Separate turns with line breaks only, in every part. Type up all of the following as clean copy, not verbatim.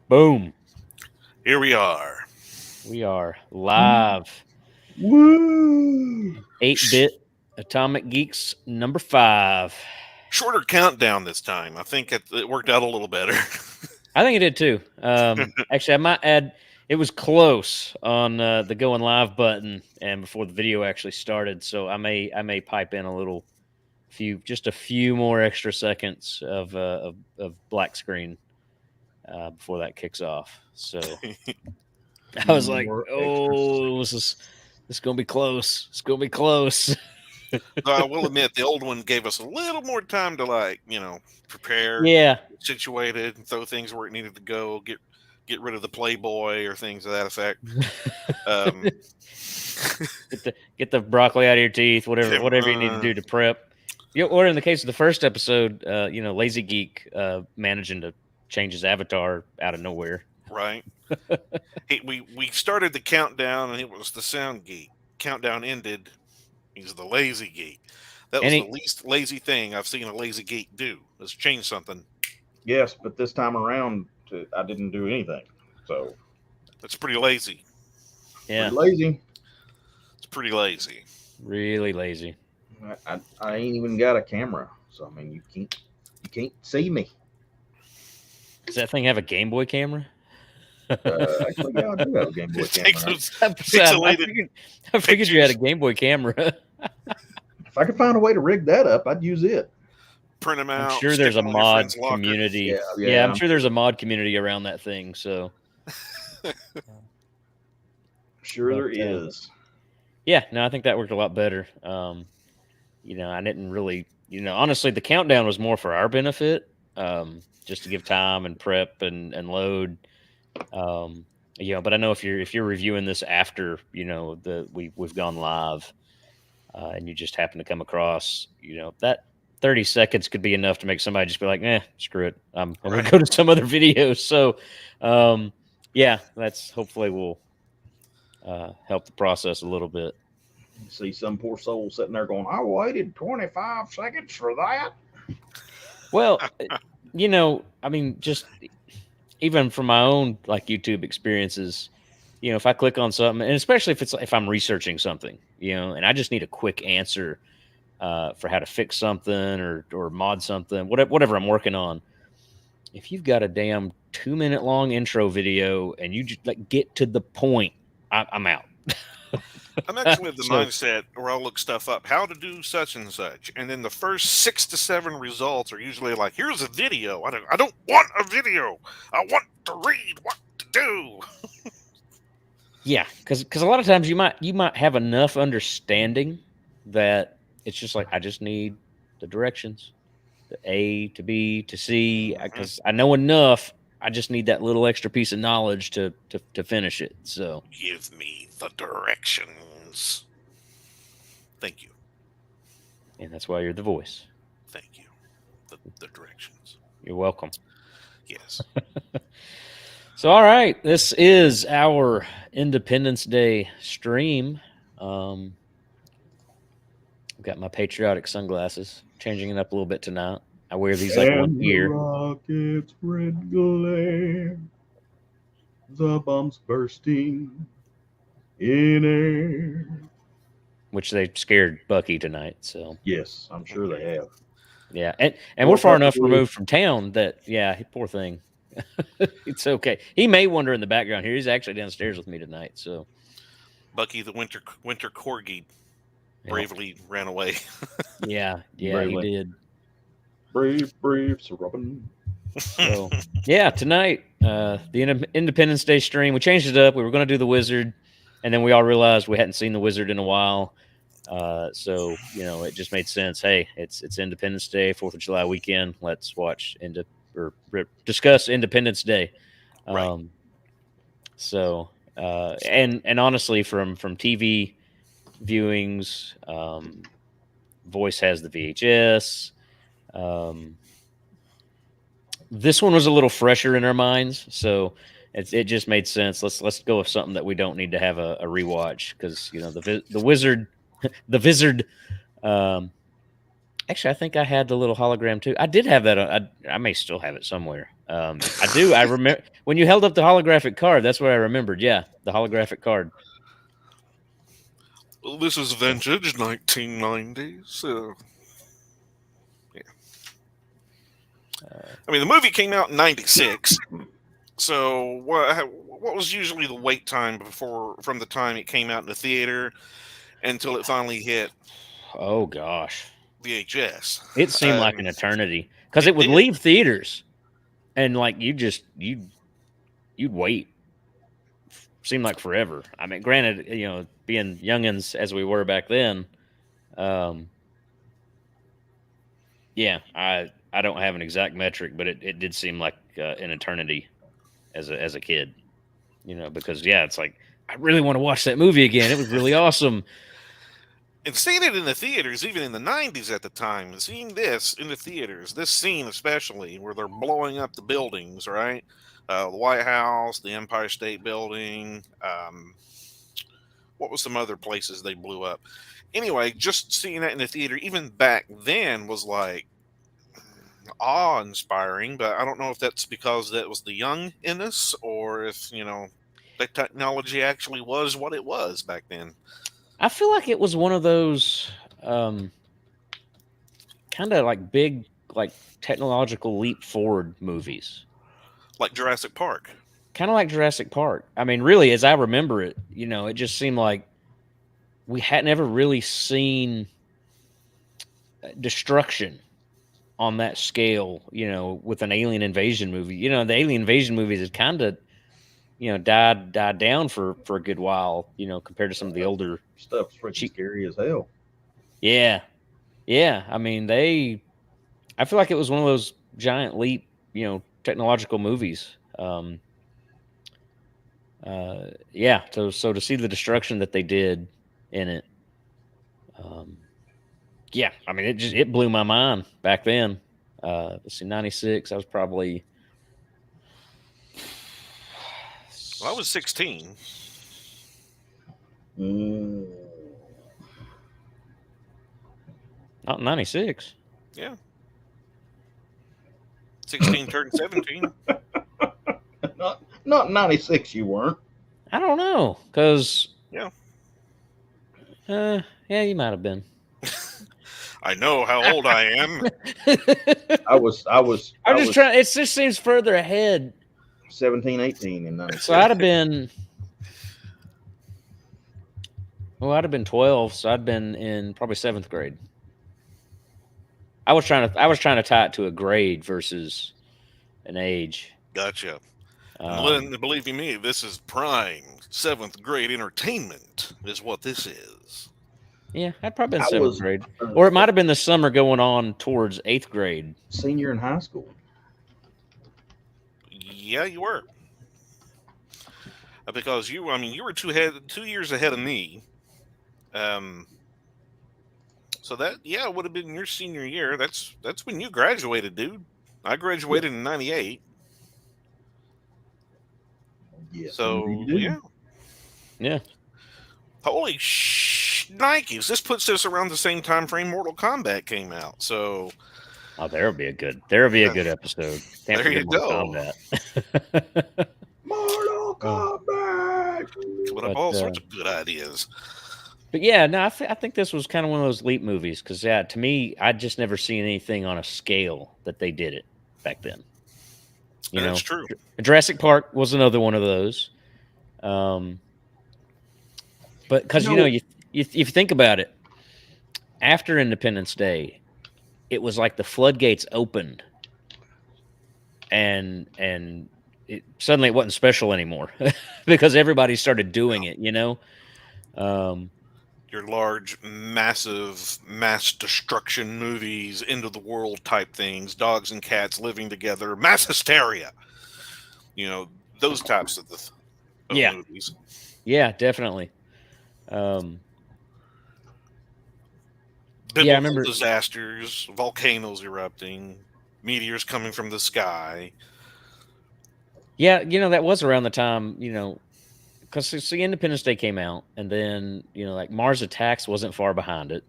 Boom.
Here we are.
We are live.
Woo!
8-bit Atomic Geeks number 5.
Shorter countdown this time. I think it worked out a little better.
I think it did too. Actually, I might add it was close on the going live button and before the video actually started. So I may pipe in a few more extra seconds of black screen before that kicks off. So I was like, oh, this is gonna be close. It's gonna be close.
I will admit the old one gave us a little more time to prepare,
Yeah,
get situated, and throw things where it needed to go, get rid of the Playboy or things of that effect.
get the broccoli out of your teeth, whatever you need to do to prep. Or in the case of the first episode, Lazy Geek managing to change his avatar out of nowhere.
Right. We started the countdown and it was the sound geek. Countdown ended. He's the lazy geek. That was the least lazy thing I've seen a lazy geek do. Is change something.
Yes, but this time around, I didn't do anything. So
that's pretty lazy.
Yeah,
pretty lazy.
It's pretty lazy.
Really lazy.
I ain't even got a camera, so I mean you can't see me.
Does that thing have a Game Boy camera?
Actually, yeah, I do have a Game Boy camera.
I figured you had a Game Boy camera.
If I could find a way to rig that up, I'd use it.
Print them out.
I'm sure there's a mod community. Yeah, I'm sure there's a mod community around that thing. So,
sure there is.
Yeah, no, I think that worked a lot better. I didn't really, honestly, the countdown was more for our benefit, just to give time and prep and load. But I know if you're reviewing this after we've gone live, and you just happen to come across that 30 seconds could be enough to make somebody just be like, screw it, I'm gonna go to some other video. So that's hopefully will help the process a little bit.
See some poor soul sitting there going, I waited 25 seconds for that.
Well, I mean, just even from my own YouTube experiences, if I click on something, and especially if I'm researching something, and I just need a quick answer for how to fix something or mod something, whatever I'm working on. If you've got a damn 2-minute long intro video and you just get to the point, I'm out.
I'm actually of the mindset where I'll look stuff up, how to do such and such, and then the first 6 to 7 results are usually like, here's a video. I don't want a video. I want to read what to do.
Yeah, because a lot of times you might have enough understanding that it's just like, I just need the directions, the A to B to C, because I know enough. I just need that little extra piece of knowledge to finish it. So
give me the directions. Thank you.
And that's why you're the voice.
Thank you. The directions.
You're welcome.
Yes.
So, all right, this is our Independence Day stream. I've got my patriotic sunglasses, changing it up a little bit tonight. I wear these like one year.
Rockets red glare, the bombs bursting in air.
Which they scared Bucky tonight. So
yes, I'm sure they have.
Yeah, and we're far enough removed from town that poor thing. It's okay. He may wander in the background here. He's actually downstairs with me tonight. So
Bucky, the winter corgi, bravely ran away.
Yeah, bravely. He did.
Brave, Sir Robin.
So, tonight, the Independence Day stream, we changed it up. We were going to do the Wizard, and then we all realized we hadn't seen the Wizard in a while. So, it just made sense. Hey, it's Independence Day, 4th of July weekend. Let's watch discuss Independence Day.
Right.
So, and honestly, from TV viewings, Voice has the VHS. This one was a little fresher in our minds, so it just made sense. Let's go with something that we don't need to have a rewatch, because the Wizard Actually, I think I had the little hologram too. I did have that. I may still have it somewhere. I do. I remember when you held up the holographic card. That's what I remembered. Yeah, the holographic card.
Well, this is vintage 1990s. Yeah. I mean, the movie came out in 96. So what was usually the wait time from the time it came out in the theater until it finally hit
Oh gosh,
VHS?
it seemed like an eternity because
It
it would
did.
leave theaters, and like you'd wait. Seemed like forever. I mean, granted, being youngins as we were back then, um, yeah, I don't have an exact metric, but it did seem like an eternity as a kid, because yeah, it's like I really want to watch that movie again. It was really awesome.
And seeing it in the theaters, even in the 90s at the time, seeing this in the theaters, this scene especially, where they're blowing up the buildings, right? The White House, the Empire State Building. What was some other places they blew up? Anyway, just seeing that in the theater, even back then, was like awe-inspiring. But I don't know if that's because that was the young in us, or if the technology actually was what it was back then.
I feel like it was one of those kind of like big, like technological leap forward movies.
Like Jurassic Park.
Kind of like Jurassic Park. I mean, really, as I remember it, it just seemed like we hadn't ever really seen destruction on that scale, with an alien invasion movie. The alien invasion movies had kind of, died down for a good while, compared to some of the older
Stuff's freaking scary as hell.
Yeah. Yeah. I mean, I feel like it was one of those giant leap, technological movies. Yeah. So to see the destruction that they did in it, yeah, I mean, it blew my mind back then. Let's see, 96. I was probably.
Well, I was 16.
Not 96.
Yeah. 16 turned 17.
Not 96. You weren't.
I don't know, because.
Yeah.
Yeah, you might have been.
I know how old I am.
I was
just trying. It just seems further ahead.
17, 18 in 96.
So I'd have been. Well, I'd have been 12, so I'd been in probably 7th grade. I was trying to tie it to a grade versus an age.
Gotcha. And believe you me, this is prime 7th grade entertainment is what this is.
Yeah, I'd probably been 7th grade. Or it might have been the summer going on towards 8th grade.
Senior in high school.
Yeah, you were. Because you were 2 years ahead of me. So that, it would have been your senior year. That's when you graduated, dude. I graduated in 98.
Yes,
so,
indeed.
Yeah. Holy Nikes. This puts us around the same time frame Mortal Kombat came out. So.
Oh, there'll be a good episode. Can't
there you go.
Mortal Kombat.
Coming up all sorts of good ideas.
But yeah, no, I think this was kind of one of those leap movies because, yeah, to me, I'd just never seen anything on a scale that they did it back then.
That's true.
Jurassic Park was another one of those. But because, if you think about it, after Independence Day, it was like the floodgates opened and suddenly it wasn't special anymore because everybody started doing it,
your large, massive, mass destruction movies, end of the world type things, dogs and cats living together, mass hysteria. Those types of movies.
Yeah, definitely.
Biblical
I remember
disasters, volcanoes erupting, meteors coming from the sky.
Yeah, that was around the time, because see, Independence Day came out, and then like Mars Attacks wasn't far behind it.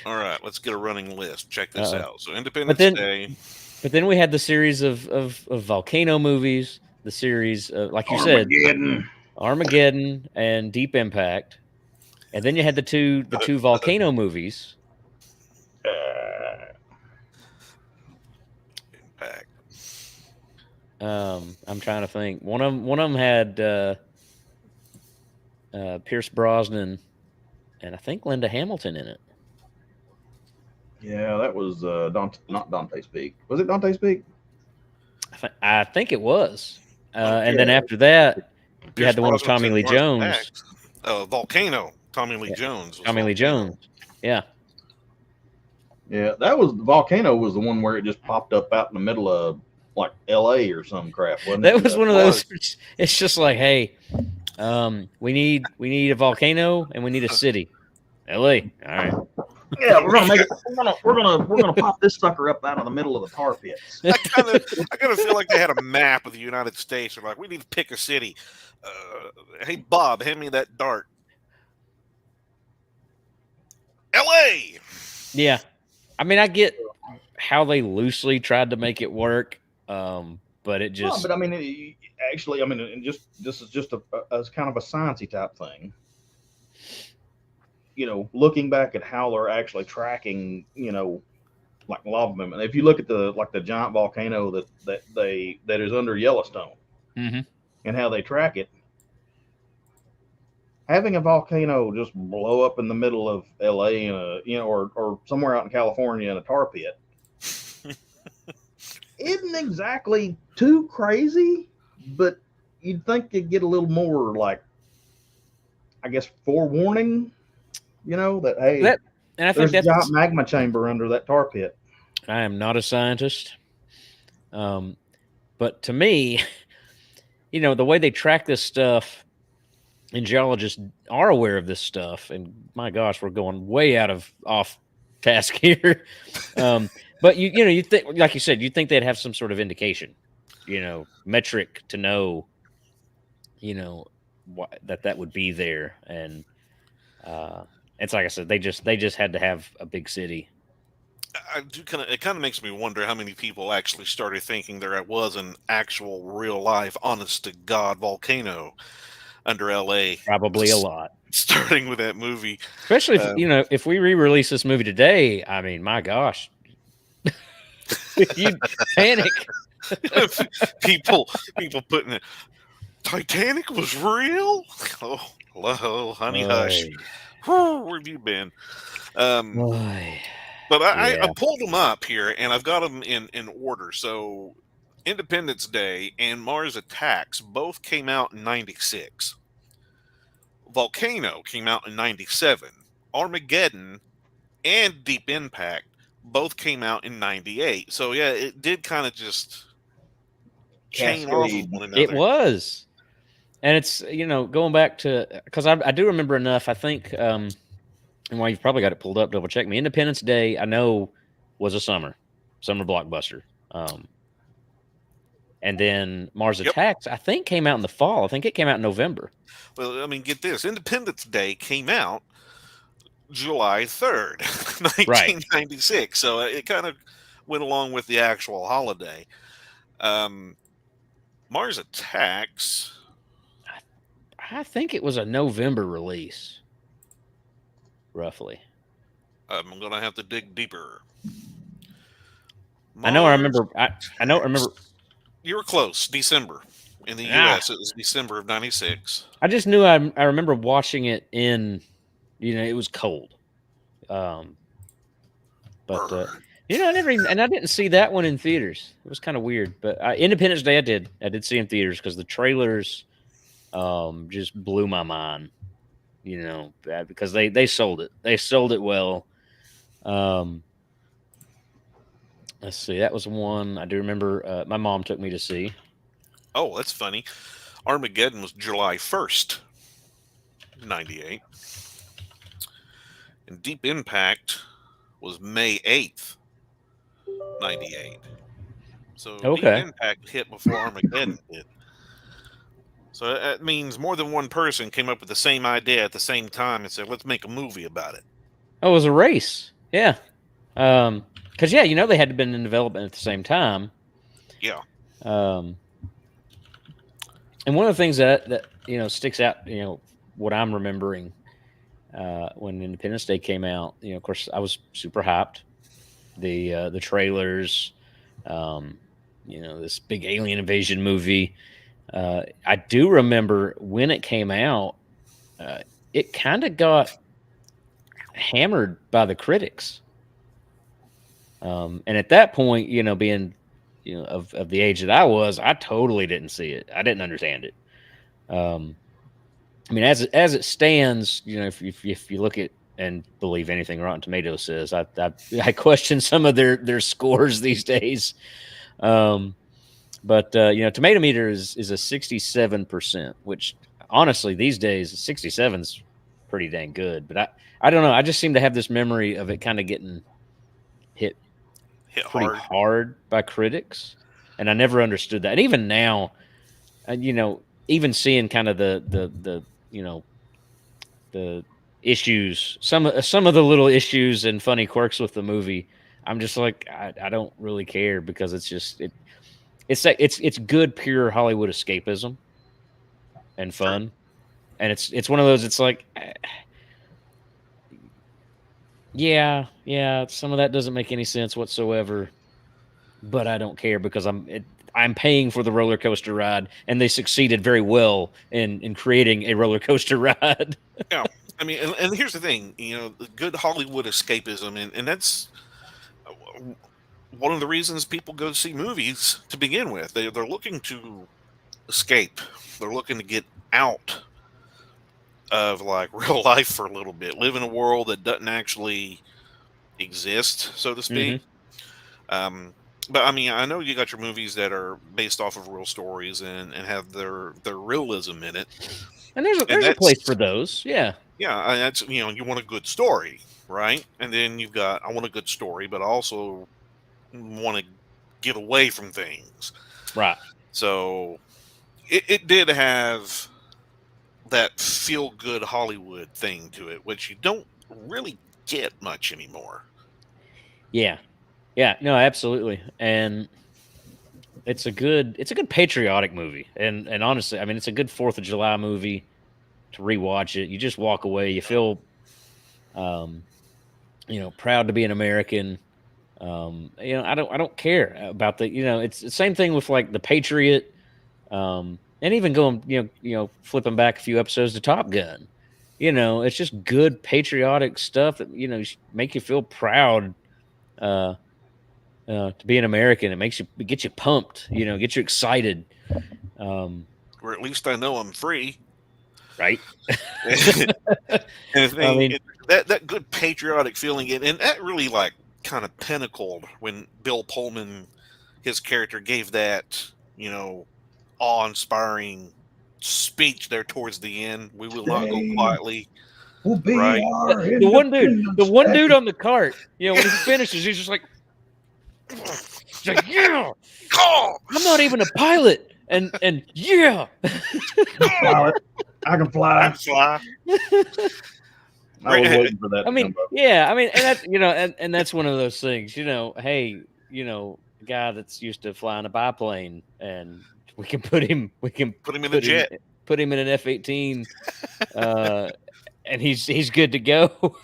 All right, let's get a running list. Check this
Uh-oh.
out. So Independence Day.
But then we had the series of volcano movies, the series, like you said, Armageddon and Deep Impact, and then you had the two volcano movies.
Impact.
I'm trying to think. One of them had Pierce Brosnan and I think Linda Hamilton in it.
Yeah, that was not Dante's Peak. Was it Dante's Peak?
I think it was. And then after that, you had the one with
Brosnan's
Tommy
in
Lee
Mars
Jones.
Attacks. Volcano. Tommy Lee Jones.
Tommy Lee Jones. Yeah.
Yeah, that was Volcano was the one where it just popped up out in the middle of like L.A. or some crap, wasn't it?
That was one of those. It's just like, hey, we need a volcano and we need a city. L.A. All right.
Yeah, we're gonna make it. We're gonna pop this sucker up out of the middle of the tar pits.
I kind of feel like they had a map of the United States. They're like, we need to pick a city. Hey Bob, hand me that dart. L.A.
Yeah, I mean, I get how they loosely tried to make it work, but it just.
No, but I mean, actually, I mean, this is just a kind of a sciencey type thing. You know, looking back at how they're actually tracking, you know, like lava movement. If you look at the giant volcano that is under Yellowstone, and how they track it, having a volcano just blow up in the middle of L.A. or somewhere out in California in a tar pit isn't exactly too crazy, but you'd think you'd get a little more, like, I guess, forewarning. You know, that, hey,
and I think
there's a giant magma chamber under that tar pit.
I am not a scientist. But to me, you know, the way they track this stuff, and geologists are aware of this stuff, and my gosh, we're going way off task here. But you think, like you said, you think they'd have some sort of indication, you know, metric to know, you know, that would be there, and it's like I said, they just had to have a big city.
It kind of makes me wonder how many people actually started thinking there was an actual real life, honest to God volcano under LA.
Probably a lot.
Starting with that movie.
Especially if, you know, if we re-release this movie today, I mean, my gosh. You'd panic.
people putting it. Titanic was real? Oh, hello, honey, hush. Where have you been? But I pulled them up here, and I've got them in order. So Independence Day and Mars Attacks both came out in 96. Volcano came out in 97. Armageddon and Deep Impact both came out in 98. So yeah, it did kind of just chain off of one another.
It was. And it's, you know, going back to, because I do remember enough, I think, and while you've probably got it pulled up, double check me. Independence Day, I know, was a summer blockbuster. And then Mars Attacks, I think, came out in the fall. I think it came out in November.
Well, I mean, get this. Independence Day came out July 3rd, 1996. Right. So it kind of went along with the actual holiday. Mars Attacks,
I think it was a November release, roughly.
I'm going to have to dig deeper.
I know. I remember. I know. Remember.
You were close. December in the U.S. It was December of 96.
I just knew. I remember watching it in. You know, it was cold. But you know, I didn't see that one in theaters. It was kind of weird. But Independence Day, I did see in theaters because the trailers, just blew my mind. You know, because they sold it. They sold it well. Let's see. That was one I do remember. My mom took me to see.
Oh, that's funny. Armageddon was July 1st, 98. And Deep Impact was May 8th, 98. So Deep Impact hit before Armageddon did. So that means more than one person came up with the same idea at the same time and said, let's make a movie about it.
Oh, it was a race. Yeah. Because yeah, they had been in development at the same time.
Yeah.
And one of the things that sticks out, what I'm remembering when Independence Day came out, of course, I was super hyped. The trailers, this big alien invasion movie. I do remember when it came out, it kind of got hammered by the critics. And at that point, being of the age that I was, I totally didn't see it. I didn't understand it. I mean, as it stands, if you look at and believe anything Rotten Tomatoes says, I question some of their scores these days. But Tomato Meter is a 67%, which honestly these days 67 is pretty dang good. But I don't know. I just seem to have this memory of it kind of getting hit pretty hard by critics, and I never understood that. And even now, even seeing kind of the issues, some of the little issues and funny quirks with the movie, I'm just like, I don't really care, because it's good pure Hollywood escapism and fun, and it's one of those. It's like, yeah, some of that doesn't make any sense whatsoever, but I don't care, because I'm paying for the roller coaster ride, and they succeeded very well in creating a roller coaster ride.
Yeah. I mean, and here's the thing, the good Hollywood escapism, and that's one of the reasons people go see movies to begin with. They're looking to escape. They're looking to get out of like real life for a little bit, live in a world that doesn't actually exist, so to speak. But I mean, I know you got your movies that are based off of real stories and have their realism in it.
And there's a place for those. Yeah.
Yeah, and that's, you want a good story, right? And then you've got, I want a good story, but I also want to get away from things.
Right.
So it did have that feel good Hollywood thing to it, which you don't really get much anymore.
Yeah. Yeah, no, absolutely. And it's a good patriotic movie. And honestly, I mean, it's a good 4th of July movie to rewatch it. You just walk away, you feel proud to be an American. I don't care about the, it's the same thing with like The Patriot, and even going, flipping back a few episodes to Top Gun. It's just good patriotic stuff that, make you feel proud to be an American. It gets you pumped, get you excited.
Or at least I know I'm free.
Right.
And the thing, I mean, that good patriotic feeling, and that really like kind of pinnacled when Bill Pullman, his character, gave that, awe-inspiring speech there towards the end. We will not go quietly.
We'll be
right.
The
one dude on the cart, when he finishes, he's just like, yeah, I'm not even a pilot, and yeah,
I can fly.
I can fly.
I was waiting for that.
I mean, yeah, I mean, and that's and that's one of those things, hey, guy that's used to flying a biplane, and we can put him
in a jet,
put him in an F-18, and he's good to go.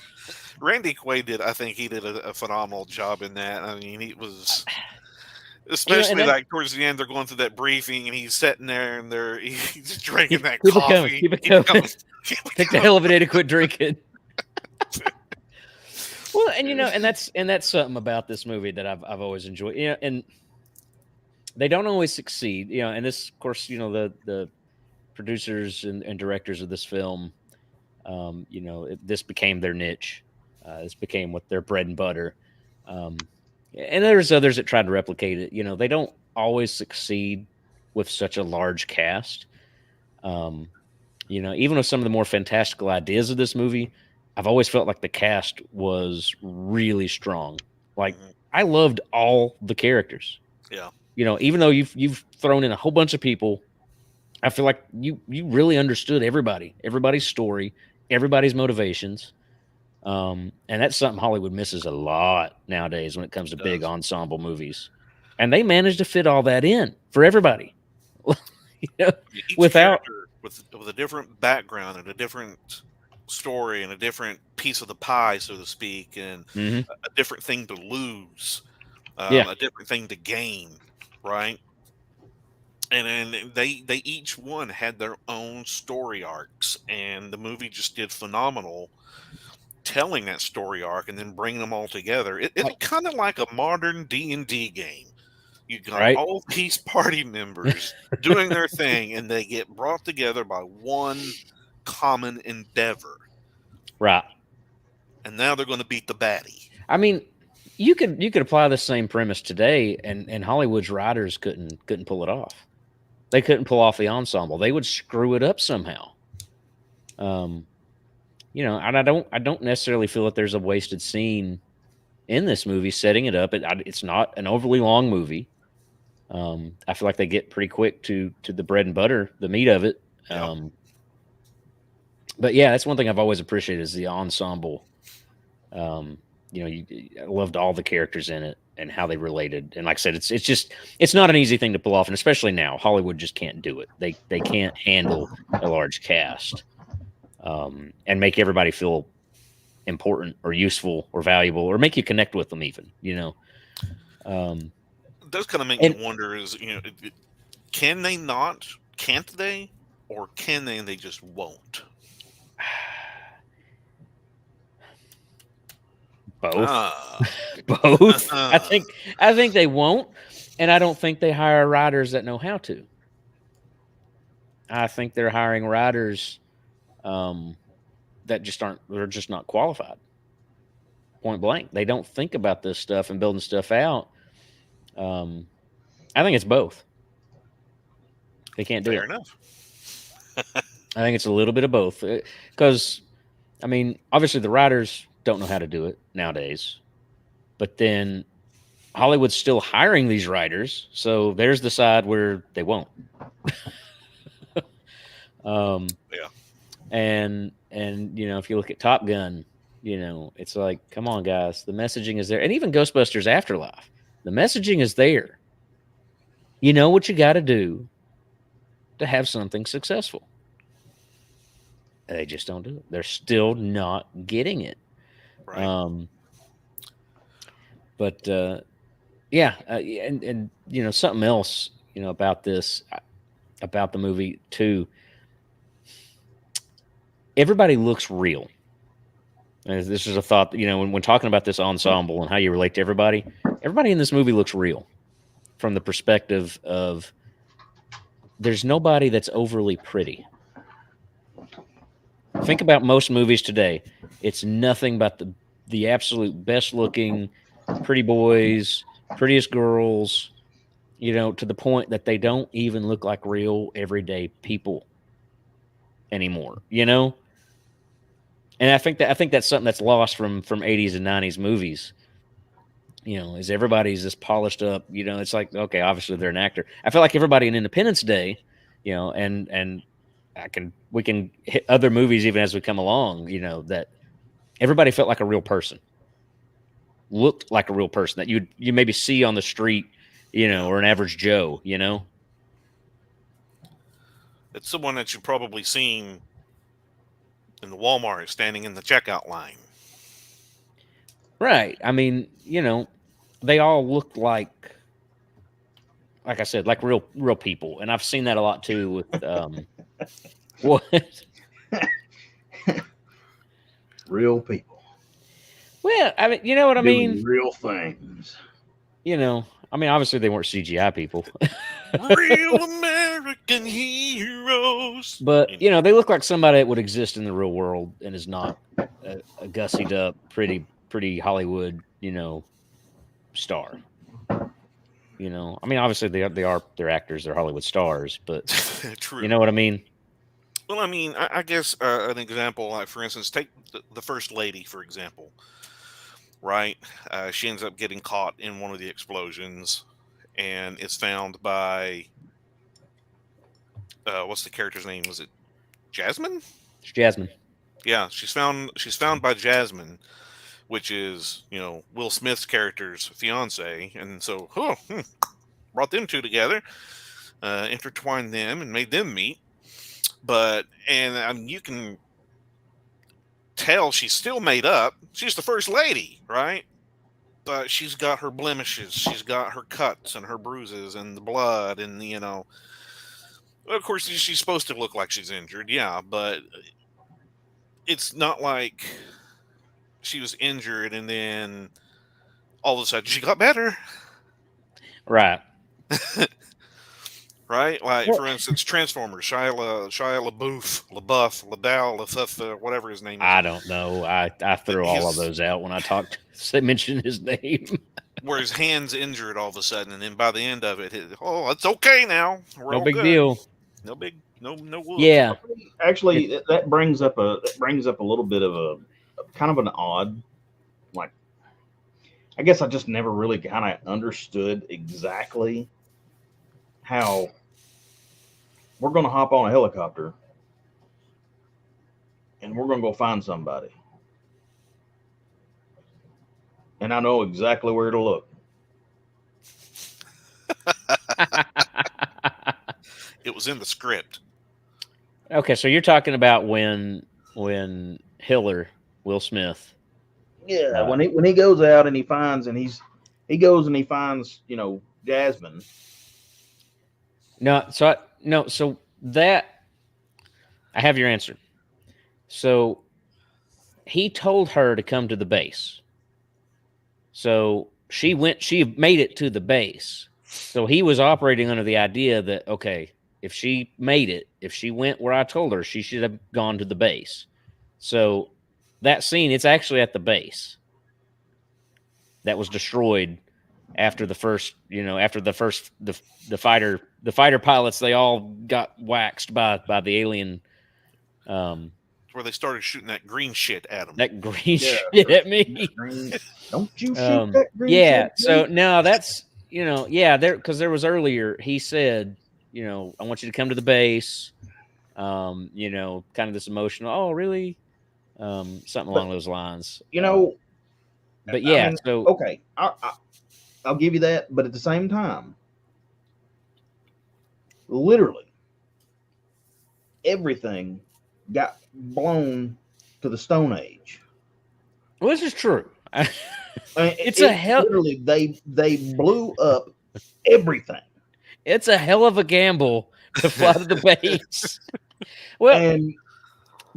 Randy Quaid did. I think he did a phenomenal job in that. I mean, he was, especially like towards the end, they're going through that briefing, and he's sitting there, and he's drinking that coffee.
Keep it coming. Take the elevator, quit drinking. Well, and and that's something about this movie that I've always enjoyed. And they don't always succeed. And this, of course, the producers and directors of this film, this became their niche. This became what their bread and butter. And there's others that tried to replicate it. They don't always succeed with such a large cast. Even with some of the more fantastical ideas of this movie, I've always felt like the cast was really strong. Like, I loved all the characters.
Yeah.
Even though you've thrown in a whole bunch of people, I feel like you really understood everybody's story, everybody's motivations. And that's something Hollywood misses a lot nowadays when it comes to
It
big
does.
ensemble movies. And they managed to fit all that in for everybody. You know,
Each
without
character with a different background and a different story and a different piece of the pie, so to speak, and
Mhm.
a different thing to lose,
Yeah,
a different thing to gain, right? And then they each one had their own story arcs, and the movie just did phenomenal telling that story arc and then bringing them all together. It's
like,
kind of like a modern D&D game. You got
right,
all these party members doing their thing, and they get brought together by one common endeavor.
right.
And now they're going to beat the baddie.
I mean, you could apply the same premise today, and Hollywood's writers couldn't pull it off. They couldn't pull off the ensemble. They would screw it up somehow. Um, and I don't necessarily feel that there's a wasted scene in this movie setting it up. It's not an overly long movie. I feel like they get pretty quick to the bread and butter, the meat of it.
Yep.
But yeah, that's one thing I've always appreciated is the ensemble. I loved all the characters in it and how they related. And like I said, it's not an easy thing to pull off, and especially now, Hollywood just can't do it. They can't handle a large cast and make everybody feel important or useful or valuable or make you connect with them even. Um,
It does kind of make me
and
wonder is, can they not? Can't they? Or can they and they just won't?
both,
Ah.
both. I think they won't, and I don't think they hire writers that know how to. I think they're hiring writers um, that just aren't. They're just not qualified. Point blank, they don't think about this stuff and building stuff out. Um, I think it's both. They can't do
Fair
it.
enough.
I think it's a little bit of both. Because, I mean, obviously the writers don't know how to do it nowadays. But then Hollywood's still hiring these writers. So there's the side where they won't.
Yeah.
And if you look at Top Gun, it's like, come on, guys, the messaging is there. And even Ghostbusters Afterlife, the messaging is there. You know what you got to do to have something successful. They just don't do it. They're still not getting it.
Right.
But yeah, and something else about this about the movie too. Everybody looks real. And this is a thought. When talking about this ensemble and how you relate to everybody in this movie looks real from the perspective of there's nobody that's overly pretty. Think about most movies today. It's nothing but the absolute best looking pretty boys, prettiest girls, to the point that they don't even look like real everyday people anymore, And I think that's something that's lost from 80s and 90s movies. Is everybody's just polished up, it's like, okay, obviously they're an actor. I feel like everybody in Independence Day, and we can hit other movies even as we come along, that everybody felt like a real person, looked like a real person that you maybe see on the street,
Yeah.
or an average Joe,
It's someone that you've probably seen in the Walmart standing in the checkout line.
Right. I mean, they all look like I said, like real people, and I've seen that a lot too with what?
Real people.
Well, I mean, you know what I
Doing
mean.
real things.
I mean, obviously they weren't CGI people,
Real American heroes.
but they look like somebody that would exist in the real world and is not a gussied up, pretty Hollywood, star. I mean, obviously they're actors, they're Hollywood stars, but
True.
you know what I mean.
Well, I mean, I guess an example, like for instance, take the first lady, for example, right? She ends up getting caught in one of the explosions, and it's found by what's the character's name? Was it Jasmine?
It's Jasmine.
Yeah, she's found by Jasmine, which is Will Smith's character's fiance, and so brought them two together, intertwined them, and made them meet. But you can tell she's still made up. She's the first lady, right? But she's got her blemishes, she's got her cuts and her bruises and the blood, and of course she's supposed to look like she's injured, yeah, but it's not like she was injured and then all of a sudden she got better.
Right.
Right? Like,
Well-
for instance, Transformers, Shia LaBeouf, whatever his name is.
I don't know. I threw all of those out when I mentioned his name.
Where his hand's injured all of a sudden, and then by the end of it, it's okay now. We're
No
all
big
good.
deal.
No whoop.
Yeah.
Actually, that brings up a little bit of a kind of an odd, like, I guess I just never really kind of understood exactly how we're going to hop on a helicopter and we're going to go find somebody. And I know exactly where to look.
It was in the script.
Okay, so you're talking about when Hiller, Will Smith.
Yeah, when he goes out and he finds Jasmine.
So that I have your answer. So he told her to come to the base. So she made it to the base. So he was operating under the idea that, okay, if she went where I told her, she should have gone to the base. So that scene, it's actually at the base that was destroyed after the fighter pilots, they all got waxed by the alien.
Where they started shooting that green shit at him.
That green shit at me.
Don't you shoot that green shit?
Yeah. So no, that's because there was earlier he said, I want you to come to the base. Kind of this emotional. Oh, really? Something along those lines. But yeah.
I mean,
so
okay, I'll give you that, but at the same time, literally everything got blown to the Stone Age.
Well, this is true.
It's a hell. Literally, they blew up everything.
It's a hell of a gamble to fly to the base. Well,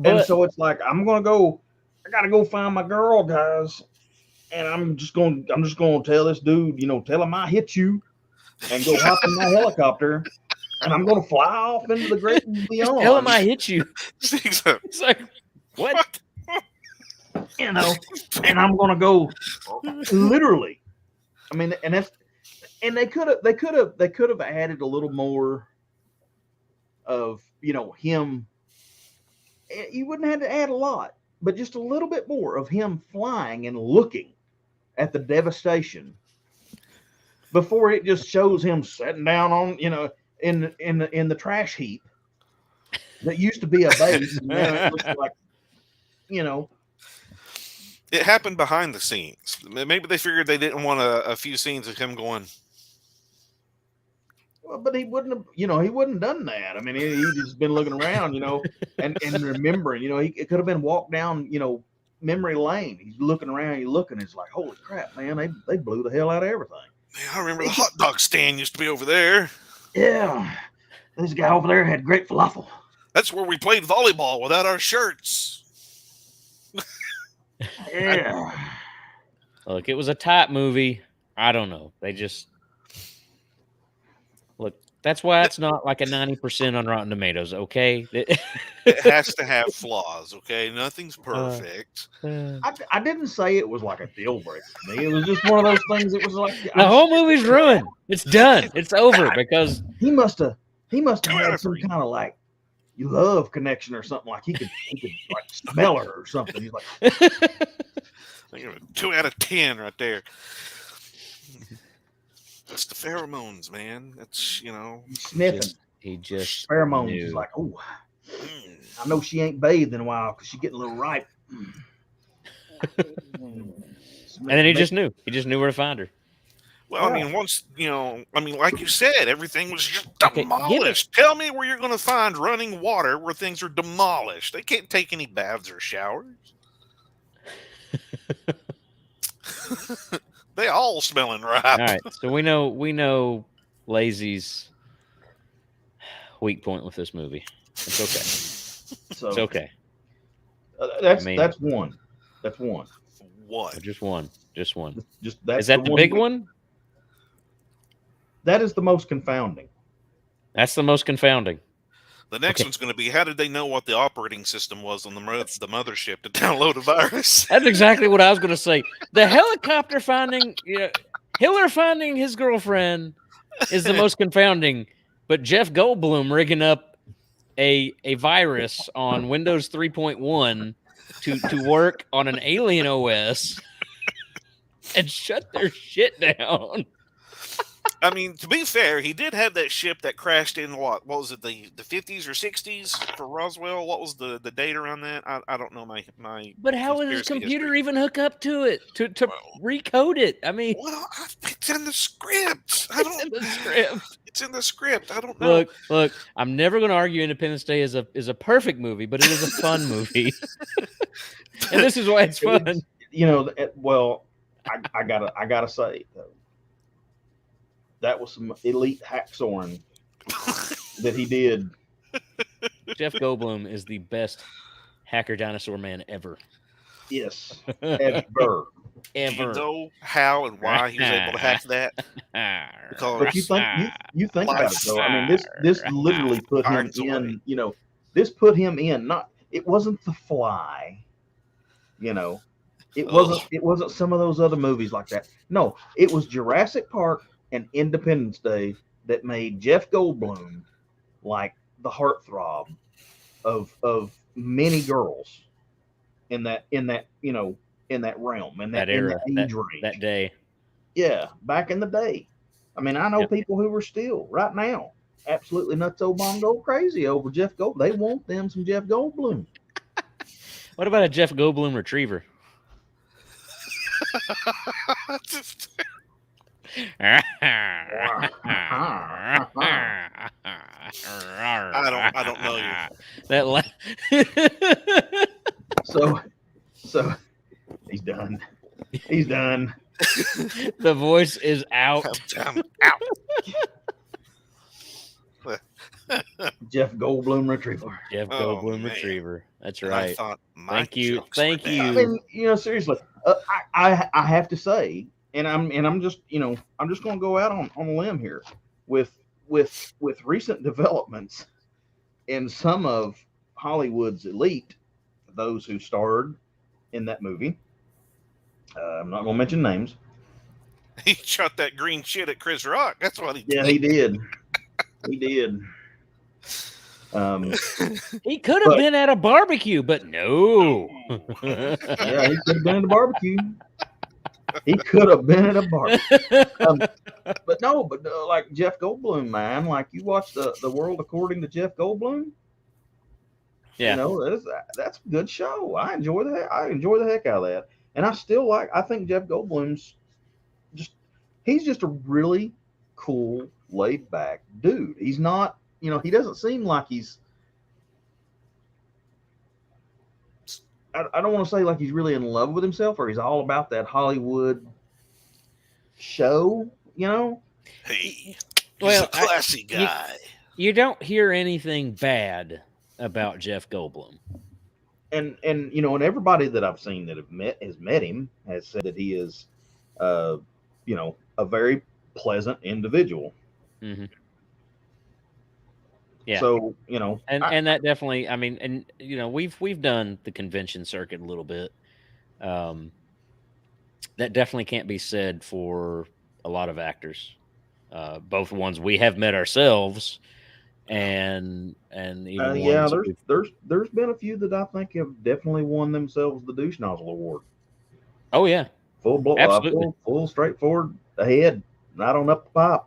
and so it's like I gotta go find my girl, guys, and I'm just gonna tell this dude, tell him I hit you, and go hop in my helicopter, and I'm gonna fly off into the great and beyond.
Tell him I hit you. It's like what?
And I'm gonna go literally. I mean, and they could have added a little more of him. You wouldn't have to add a lot, but just a little bit more of him flying and looking at the devastation before it just shows him sitting down on in the trash heap that used to be a base. And now it looks like
It happened behind the scenes. Maybe they figured they didn't want a few scenes of him going.
Well, but he wouldn't have, he wouldn't have done that. I mean, he just been looking around, and remembering, he could have been walked down, memory lane. He's looking around, it's like, holy crap, man, they blew the hell out of everything.
Man, I remember the hot dog stand used to be over there.
Yeah, this guy over there had great falafel.
That's where we played volleyball without our shirts.
Yeah.
Look, it was a tight movie. I don't know. They just look. That's why it's not like a 90% on Rotten Tomatoes. Okay,
it has to have flaws. Okay, nothing's perfect.
I didn't say it was like a deal breaker to me. It was just one of those things. It was like
the whole movie's ruined. It's done. It's over because
he must have had some kind of like love connection or something. Like he could like smell her or something. He's like
2 out of 10 right there. That's the pheromones, man. That's
sniffing.
He just
pheromones.
knew.
He's like, oh. I know she ain't bathed in a while because she's getting a little ripe.
And then he just knew. He just knew where to find her.
Well, I mean, once, like you said, everything was just demolished. Tell me where you're going to find running water where things are demolished. They can't take any baths or showers. They all smelling ripe.
All right, so we know Lazy's weak point with this movie. It's okay.
So
it's okay.
That's one. That's one.
What?
Just one. Just one.
Is
that the big one?
That is the most confounding.
That's the most confounding.
The next one's going to be, how did they know what the operating system was on the mothership to download a virus?
That's exactly what I was going to say. The helicopter finding, Hiller finding his girlfriend is the most confounding, but Jeff Goldblum rigging up a virus on Windows 3.1 to work on an alien OS and shut their shit down.
I mean, to be fair, he did have that ship that crashed in what was it, the 50s or 60s for Roswell? What was the date around that? I don't know my.
But how would his computer even hook up to it to recode it? I mean,
well, it's in the script.
It's in the script.
It's in the script. I don't know.
Look. I'm never going to argue Independence Day is a perfect movie, but it is a fun movie, and this is why it's fun.
Well, I gotta say though. That was some elite hacksawing that he did.
Jeff Goldblum is the best hacker dinosaur man ever.
Yes, ever.
Do you know how and why he was able to hack that?
Because but you think about it though. I mean, this literally put him in. This put him in. It wasn't The Fly. It wasn't some of those other movies like that. No, it was Jurassic Park and Independence Day that made Jeff Goldblum like the heartthrob of many girls in that realm and that era, in that age range.
That day.
Yeah, back in the day. I mean, I know people who are still right now absolutely nutso bongo crazy over Jeff Goldblum. They want them some Jeff Goldblum.
What about a Jeff Goldblum retriever?
I don't know you.
So he's done. He's done.
The voice is out.
Out.
Jeff Goldblum retriever.
Jeff Goldblum retriever. That's right.
I thought
Thank you.
I mean, seriously, I have to say, and I'm just going to go out on a limb here with recent developments in some of Hollywood's elite, those who starred in that movie. I'm not going to mention names.
He shot that green shit at Chris Rock. That's what he did.
Yeah, he did. He did.
He could have been at a barbecue, but no.
Yeah, he could have been at a barbecue. He could have been at a barbecue. But like Jeff Goldblum, man, like you watch the World According to Jeff Goldblum.
Yeah,
that's a good show. I enjoy the heck out of that, and I think Jeff Goldblum's he's just a really cool, laid back dude. He's not, he doesn't seem like he's. I don't want to say like he's really in love with himself or he's all about that Hollywood show,
Hey, he's a classy guy.
You don't hear anything bad about Jeff Goldblum.
And everybody that I've seen that has met him has said that he is, a very pleasant individual.
Mm-hmm. Yeah.
So,
and that definitely, I mean, and we've done the convention circuit a little bit. That definitely can't be said for a lot of actors. Both ones we have met ourselves, and even
there's been a few that I think have definitely won themselves the douche nozzle award.
Oh yeah,
full straightforward ahead, not on up the pipe.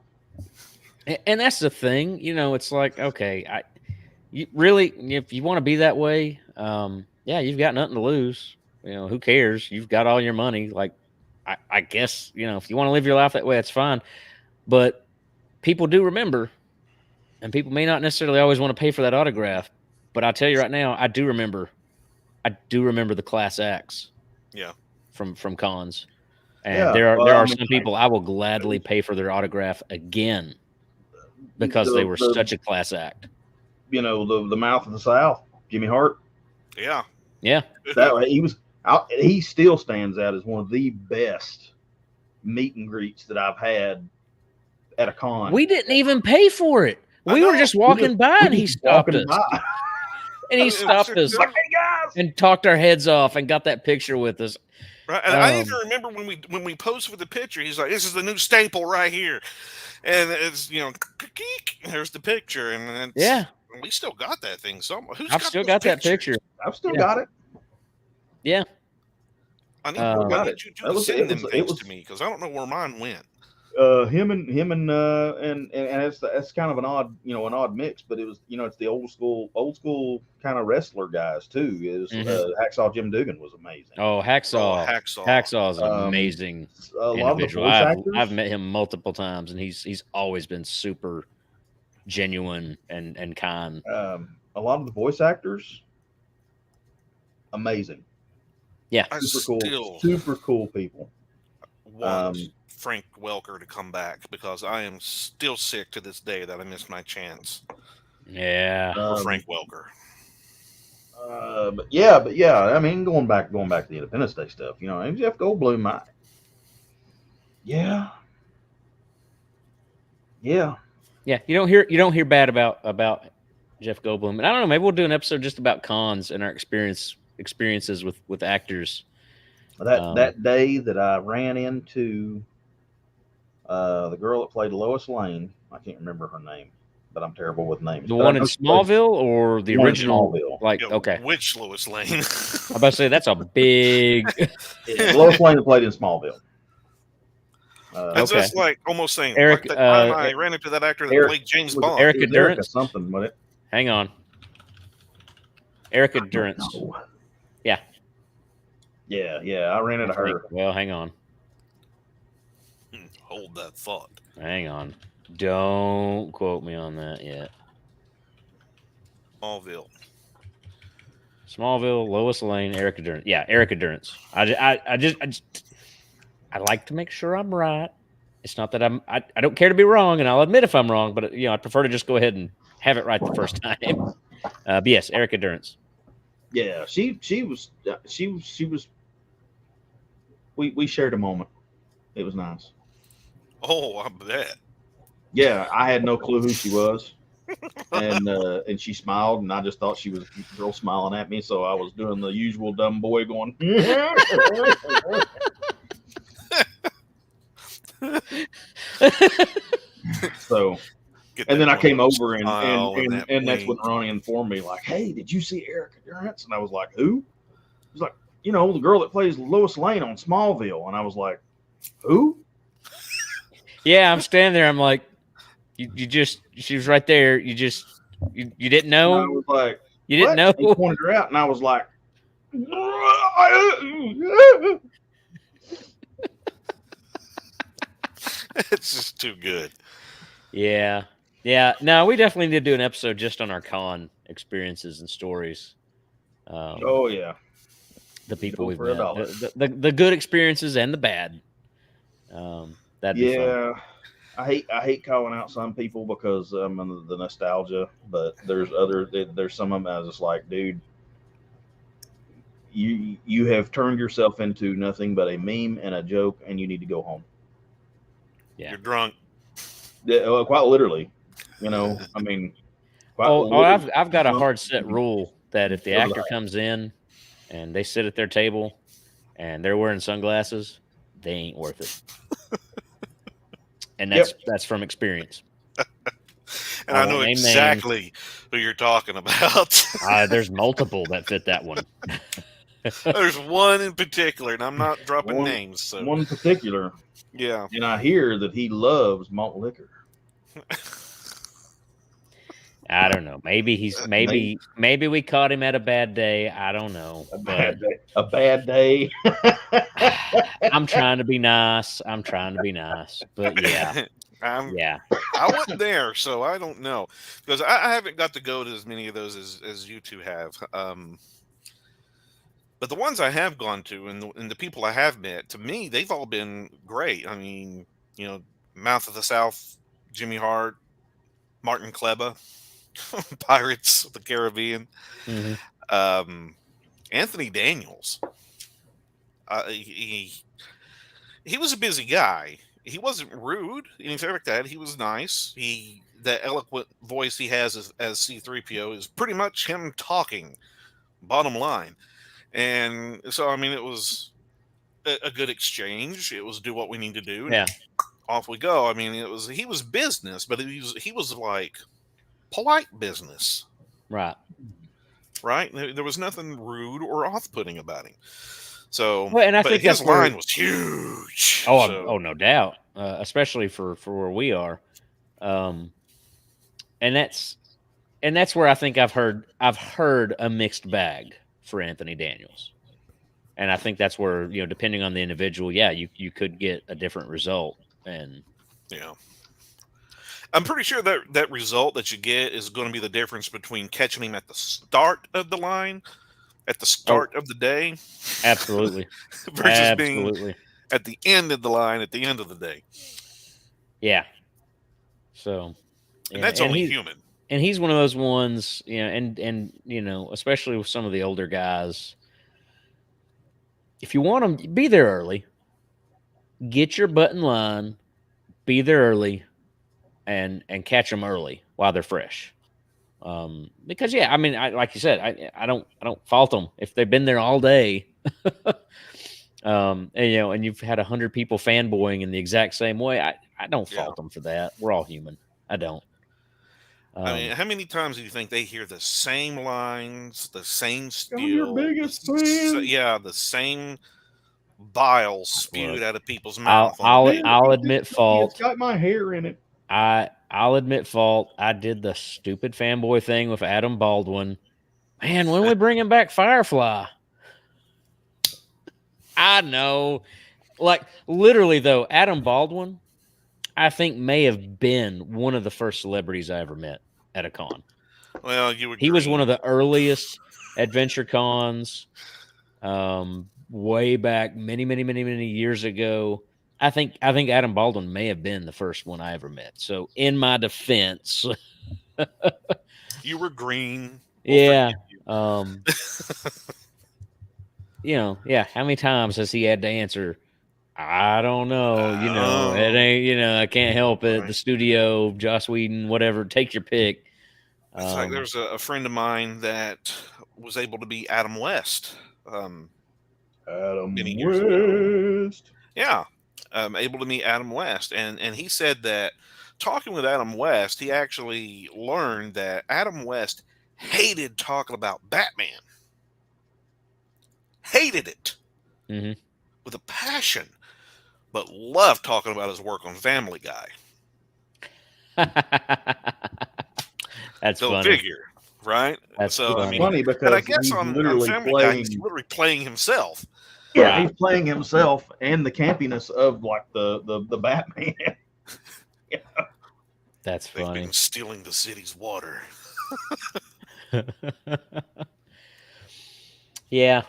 And that's the thing, it's like, okay, you really, if you want to be that way, yeah, you've got nothing to lose. Who cares? You've got all your money. Like, I guess, if you want to live your life that way, that's fine. But people do remember, and people may not necessarily always want to pay for that autograph. But I'll tell you right now, I do remember the class acts.
Yeah.
From cons. And
Yeah,
there
well, I
are
mean,
some people I will gladly pay for their autograph again because they were such a class act.
The mouth of the South, Jimmy Hart.
Yeah.
Yeah.
He still stands out as one of the best meet and greets that I've had at a con.
We didn't even pay for it. We were just walking by and he stopped us. And he stopped us
like, hey guys,
and talked our heads off and got that picture with us.
Right. And I even remember when we posed for the picture, he's like, "This is the new staple right here," and it's there's the picture, and we still got that thing somewhere.
I've still got that picture.
I've still got it.
Yeah.
I need you to send them things to me because I don't know where mine went.
Him and that's kind of an odd mix, but it was it's the old school kind of wrestler guys too. Hacksaw Jim Duggan was amazing.
Oh, Hacksaw is an amazing individual. I've met him multiple times, and he's always been super genuine and kind.
A lot of the voice actors, amazing.
Yeah,
super cool people.
Frank Welker to come back because I am still sick to this day that I missed my chance.
Yeah,
for Frank Welker.
But yeah. I mean, going back to the Independence Day stuff. And Jeff Goldblum. Yeah.
You don't hear bad about Jeff Goldblum. And I don't know. Maybe we'll do an episode just about cons and our experiences with actors.
That day that I ran into the girl that played Lois Lane, I can't remember her name, but I'm terrible with names.
The one in Smallville or the original? Like, okay.
Which Lois Lane?
I'm about to say that's a big.
Lois Lane played in Smallville.
That's just like almost saying
Eric.
I ran into that actor that played James Bond.
Erica Durance.
Something, wasn't it?
Hang on. Erica Durance. Yeah.
Yeah. I ran into her.
Well, hang on.
Hold that thought.
Hang on. Don't quote me on that yet. Smallville, Lois Lane, Erica Durance. Yeah, Erica Durance. I like to make sure I'm right. It's not that I don't care to be wrong, and I'll admit if I'm wrong, but I prefer to just go ahead and have it right the first time. But yes, Erica Durance.
Yeah, she was. We shared a moment. It was nice.
Oh, I bet.
Yeah, I had no clue who she was, and she smiled, and I just thought she was a girl smiling at me. So I was doing the usual dumb boy going. So, and then I came over and that's when Ronnie informed me, like, "Hey, did you see Erica Durance?" And I was like, "Who?" He's like, "The girl that plays Lois Lane on Smallville." And I was like, "Who?"
Yeah, I'm standing there. I'm like, she was right there. You didn't know?
And I was like,
you didn't know?
He pointed her out, and I was like,
it's just too good.
Yeah. No, we definitely need to do an episode just on our con experiences and stories.
Oh yeah,
the people we've met, the good experiences and the bad. That'd be fun.
I hate calling out some people because the nostalgia, but there's some of them I was just like, dude, you have turned yourself into nothing but a meme and a joke, and you need to go home.
Yeah, you're drunk.
Yeah, quite literally. I mean,
I've got a hard set rule that if the actor comes in and they sit at their table and they're wearing sunglasses, they ain't worth it. And that's from experience.
And I know exactly who you're talking about.
There's multiple that fit that one.
There's one in particular, and I'm not dropping names. So.
One in particular.
Yeah.
And I hear that he loves malt liquor.
I don't know. Maybe maybe we caught him at a bad day. I don't know.
A
But
bad day. A bad day.
I'm trying to be nice. But yeah. Yeah.
I wasn't there, so I don't know because I haven't got to go to as many of those as you two have. But the ones I have gone to and the people I have met, to me, they've all been great. I mean, Mouth of the South, Jimmy Hart, Martin Kleba, Pirates of the Caribbean,
hmm
Anthony Daniels. He was a busy guy. He wasn't rude, anything like that. He was nice. The eloquent voice he has as C-3PO is pretty much him talking. Bottom line. And so, I mean, it was a good exchange. It was do what we need to do. And
Yeah.
off we go. I mean, he was business, but he was like polite business,
Right.
right? There was nothing rude or off-putting about him. So,
Well, and I
but
think
his
that's where,
line was huge.
oh,
So,
no doubt. Especially for where we are. And that's where I think I've heard a mixed bag for Anthony Daniels. And I think that's where, depending on the individual, yeah, you could get a different result. And
yeah. I'm pretty sure that result that you get is going to be the difference between catching him at the start of the line, at the start of the day,
absolutely.
versus being at the end of the line at the end of the day.
Yeah. So,
and that's only human.
And he's one of those ones, and especially with some of the older guys, if you want them, be there early, get your butt in line, be there early, and catch them early while they're fresh. Because I mean, like you said, I don't fault them if they've been there all day. And you've had 100 people fanboying in the exact same way. I don't fault them for that. We're all human. I don't.
I mean, how many times do you think they hear the same lines, the same spiel?
I'm your biggest fan.
Yeah, the same bile spewed out of people's mouth.
I'll admit fault.
It's got my hair in it.
I'll admit fault. I did the stupid fanboy thing with Adam Baldwin. Man, when we bringing back Firefly? I know. Like, literally, though, Adam Baldwin, I think, may have been one of the first celebrities I ever met at a con.
Well, he
was one of the earliest adventure cons, way back many years ago. I think Adam Baldwin may have been the first one I ever met. So, in my defense,
you were green.
Yeah. Yeah. How many times has he had to answer? I don't know. It ain't. I can't help it. Right. The studio, Joss Whedon, whatever. Take your pick.
It's like there's a friend of mine that was able to be Adam West.
Adam
West. Yeah, able to meet Adam West, and he said that talking with Adam West, he actually learned that Adam West hated talking about Batman. Hated it with a passion, but loved talking about his work on Family Guy.
That's
so
funny.
Figure, right?
That's
so
funny.
I mean,
funny because
but I guess on Family Guy, he's literally playing himself.
Yeah, he's playing himself and the campiness of like the Batman.
Yeah.
That's funny.
They've been stealing the city's water.
Yeah.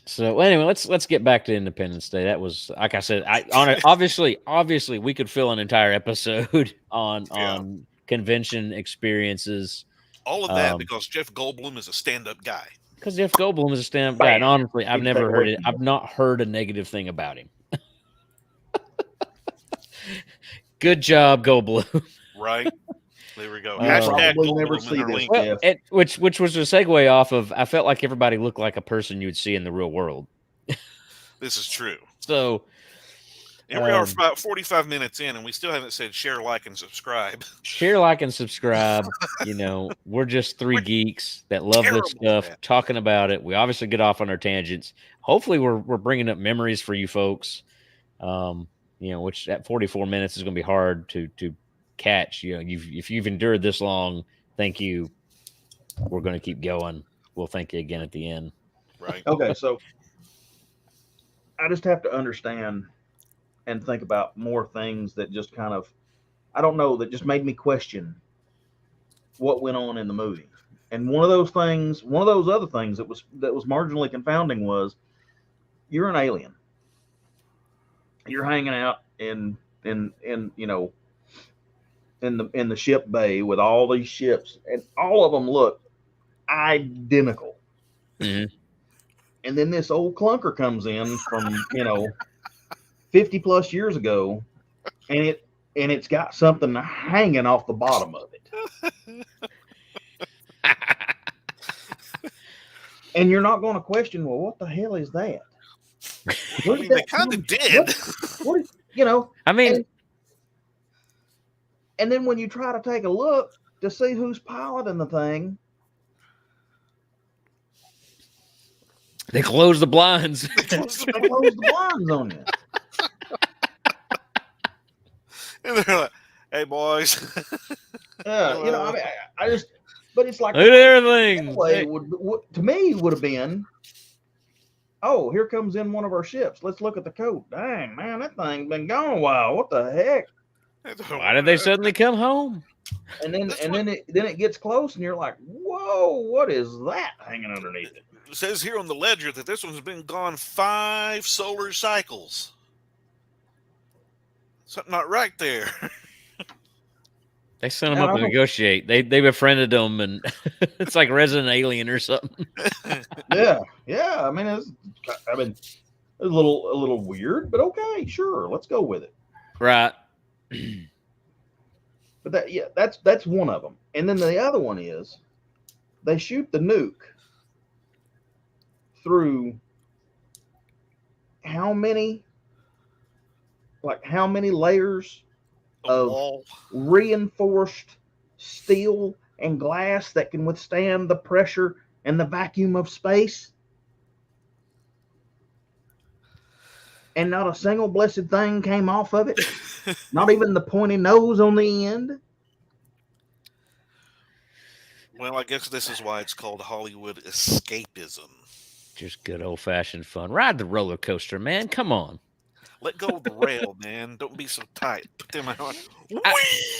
So anyway, let's get back to Independence Day. That was, like I said, obviously we could fill an entire episode on convention experiences.
All of that because Jeff Goldblum is a stand-up guy.
Because Jeff Goldblum is a stand-up guy, and honestly, I've never heard it. I've not heard a negative thing about him. Good job, Goldblum.
Right. There we go. Hashtag Goldblum in our link.
Well, which was a segue off of, I felt like everybody looked like a person you would see in the real world.
This is true.
So
here we are about 45 minutes in, and we still haven't said share, like, and subscribe.
Share, like, and subscribe. We're just three geeks that love this stuff, talking about it. We obviously get off on our tangents. Hopefully, we're bringing up memories for you folks. Which at 44 minutes is going to be hard to catch. If you've endured this long, thank you. We're going to keep going. We'll thank you again at the end.
Right.
Okay, so I just have to understand and think about more things that just kind of, I don't know, that just made me question what went on in the movie. And one of those other things that was marginally confounding was you're an alien. You're hanging out in in the ship bay with all these ships, and all of them look identical.
Mm-hmm.
And then this old clunker comes in from 50 plus years ago, and it's got something hanging off the bottom of it. And you're not going to question, well, what the hell is that?
I mean, they kind of did.
What
I mean,
and then when you try to take a look to see who's piloting the thing,
they close the blinds.
they close the blinds on you.
And they're like, "Hey, boys."
I just, but it's like
look at everything.
Way to me would have been, oh, here comes in one of our ships. Let's look at the code. Dang, man, that thing's been gone a while. What the heck?
Why did they suddenly come home?
And then it gets close, and you're like, whoa, what is that hanging underneath it?
It says here on the ledger that this one's been gone 5 solar cycles. Something not right there.
They sent them up to negotiate. They befriended them, and it's like Resident Alien or something.
Yeah. I mean, it's a little weird, but okay, sure, let's go with it.
Right.
But that's one of them. And then the other one is they shoot the nuke through how many layers of reinforced steel and glass that can withstand the pressure and the vacuum of space? And not a single blessed thing came off of it. Not even the pointy nose on the end.
Well, I guess this is why it's called Hollywood escapism.
Just good old-fashioned fun. Ride the roller coaster, man. Come on.
Let go of the rail, man. Don't be so tight. Put them out.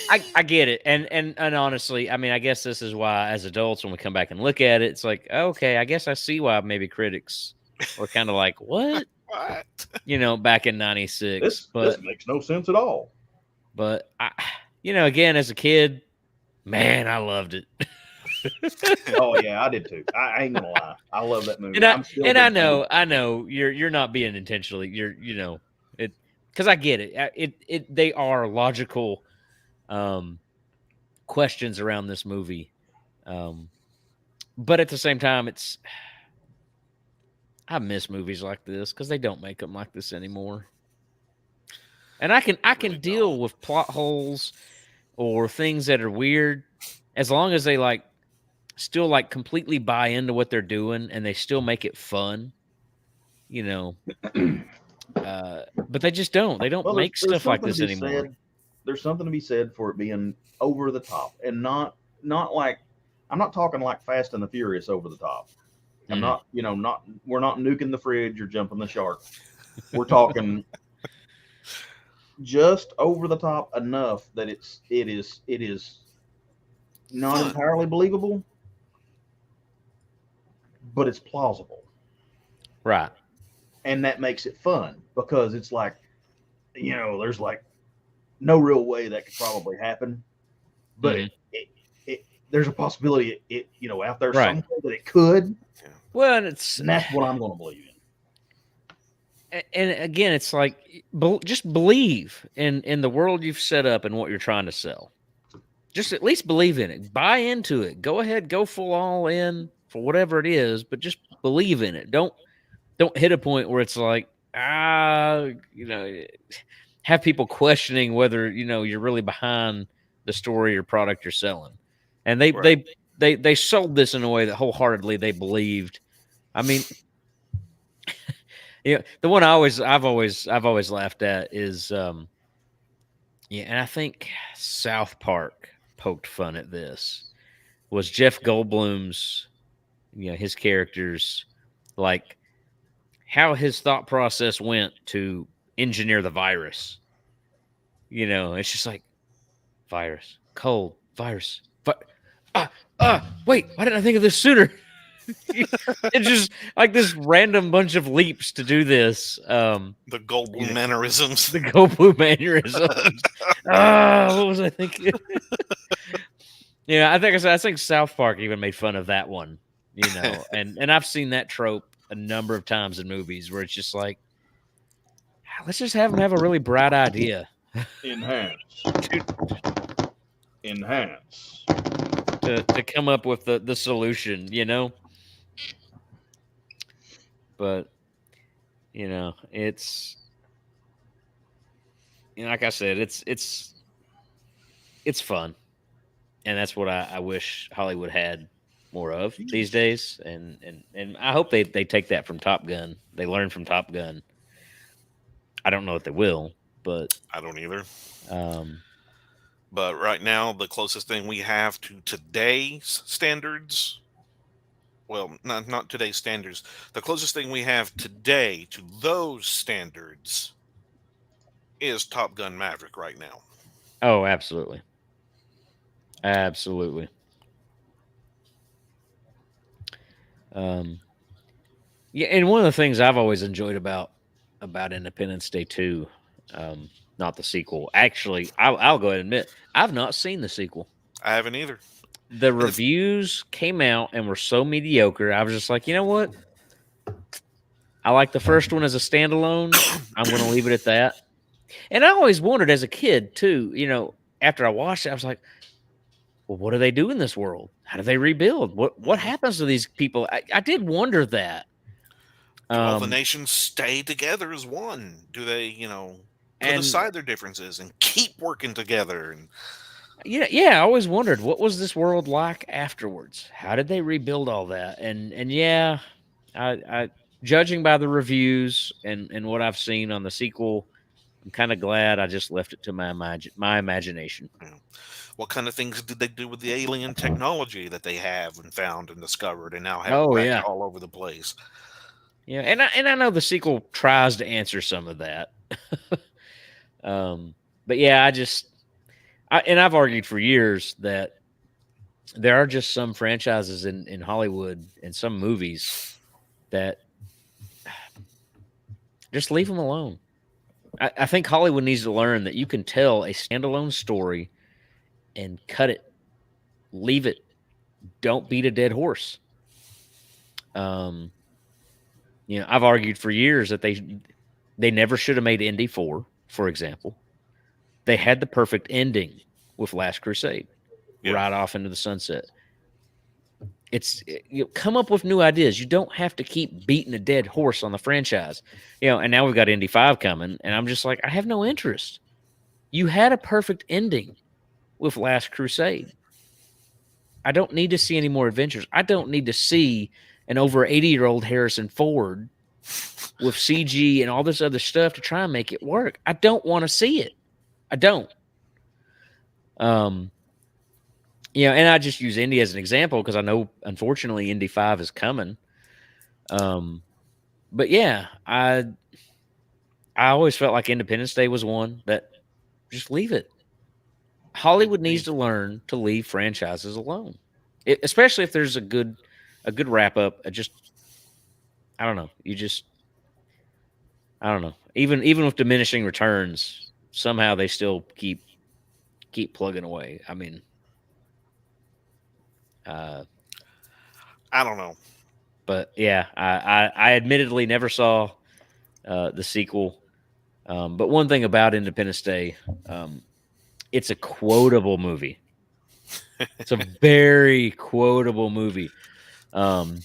I get it. And honestly, I mean, I guess this is why as adults, when we come back and look at it, it's like, okay, I guess I see why maybe critics were kind of like, what?
What?
Back in 96.
This makes no sense at all.
But, again, as a kid, man, I loved it.
Oh, yeah, I did too. I ain't going to lie. I love that movie.
I know you're not being intentionally, because I get it. They are logical questions around this movie. But at the same time, I miss movies like this because they don't make them like this anymore. And I can deal with plot holes or things that are weird as long as they still completely buy into what they're doing and they still make it fun. But they just don't. They don't make stuff like this anymore.
There's something to be said for it being over the top and not like, I'm not talking like Fast and the Furious over the top. I'm not, we're not nuking the fridge or jumping the shark. We're talking just over the top enough that it is not entirely believable, but it's plausible.
Right.
And that makes it fun because it's like, there's no real way that could probably happen, but there's a possibility out there somewhere that it could.
Well, and
that's what I'm going to believe
in. And again, it's like, just believe in the world you've set up and what you're trying to sell. Just at least believe in it. Buy into it. Go ahead, go full all in for whatever it is, but just believe in it. Don't hit a point where it's like, have people questioning whether, you're really behind the story or product you're selling. And they sold this in a way that wholeheartedly they believed. I mean, the one I've always laughed at is, Yeah, and I think South Park poked fun at this. Was Jeff Goldblum's, his characters, like how his thought process went to engineer the virus. It's just like virus, cold, virus, wait, why didn't I think of this sooner? It's just like this random bunch of leaps to do this.
The Goldblum mannerisms.
The Goldblum mannerisms. What was I thinking? I think South Park even made fun of that one. And I've seen that trope a number of times in movies where it's just like, let's just have them have a really bright idea.
Enhance.
To come up with the solution, But it's like I said, it's fun. And that's what I wish Hollywood had more of these days. And I hope they take that from Top Gun. They learn from Top Gun. I don't know if they will, but
I don't either.
Um,
But right now, the closest thing we have to today's standards, well, not today's standards, the closest thing we have today to those standards is Top Gun Maverick right now.
oh, absolutely. Absolutely. Yeah, and one of the things I've always enjoyed about Independence Day 2, not the sequel. Actually, I'll go ahead and admit I've not seen the sequel.
I haven't either.
The reviews came out and were so mediocre. I was just like, you know what? I like the first one as a standalone. I'm going to leave it at that. And I always wondered as a kid too. After I watched it, I was like, well, what do they do in this world? How do they rebuild? What happens to these people? I did wonder that.
Do all the nations stay together as one? Do they, put aside their differences and keep working together? And
I always wondered, what was this world like afterwards? How did they rebuild all that? And yeah, I judging by the reviews and what I've seen on the sequel, I'm kind of glad I just left it to my imagination.
What kind of things did they do with the alien technology that they have and found and discovered and now have all over the place?
Yeah, and I know the sequel tries to answer some of that. But yeah, I've argued for years that there are just some franchises in Hollywood and some movies that just leave them alone. I think Hollywood needs to learn that you can tell a standalone story and cut it, leave it, don't beat a dead horse. I've argued for years that they never should have made Indy 4, for example. They had the perfect ending with Last Crusade, right off into the sunset. Come up with new ideas. You don't have to keep beating a dead horse on the franchise. And now we've got Indy 5 coming, and I'm just like, I have no interest. You had a perfect ending with Last Crusade. I don't need to see any more adventures. I don't need to see an over 80-year-old Harrison Ford with CG and all this other stuff to try and make it work. I don't want to see it. I don't. And I just use Indy as an example because I know, unfortunately, Indy 5 is coming. But yeah, I always felt like Independence Day was one that just leave it. Hollywood needs to learn to leave franchises alone, especially if there's a good wrap up. I don't know. I don't know. Even with diminishing returns, somehow they still keep plugging away. I mean,
I don't know.
But yeah, I admittedly never saw the sequel. But one thing about Independence Day, it's a quotable movie. It's a very quotable movie. And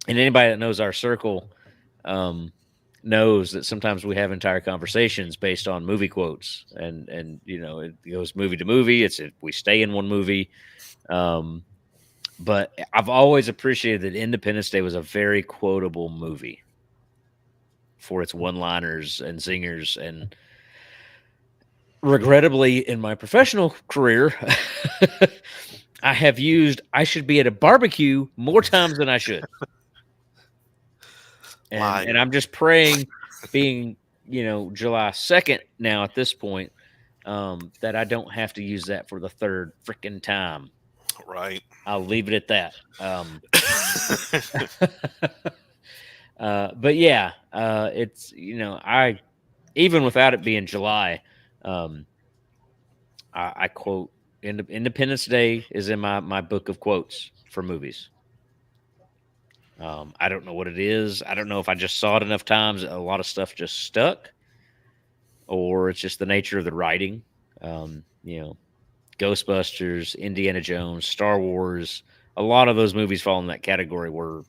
anybody that knows our circle knows that sometimes we have entire conversations based on movie quotes, and it goes movie to movie. We stay in one movie. But I've always appreciated that Independence Day was a very quotable movie for its one-liners and zingers, and regrettably, in my professional career, I have used "I should be at a barbecue" more times than I should. And I'm just praying, being July 2nd now at this point, that I don't have to use that for the third freaking time.
Right.
I'll leave it at that. But yeah, it's I even without it being July, I quote Independence Day is in my book of quotes for movies. I don't know what it is. I don't know if I just saw it enough times. A lot of stuff just stuck, or it's just the nature of the writing. Ghostbusters, Indiana Jones, Star Wars. A lot of those movies fall in that category where,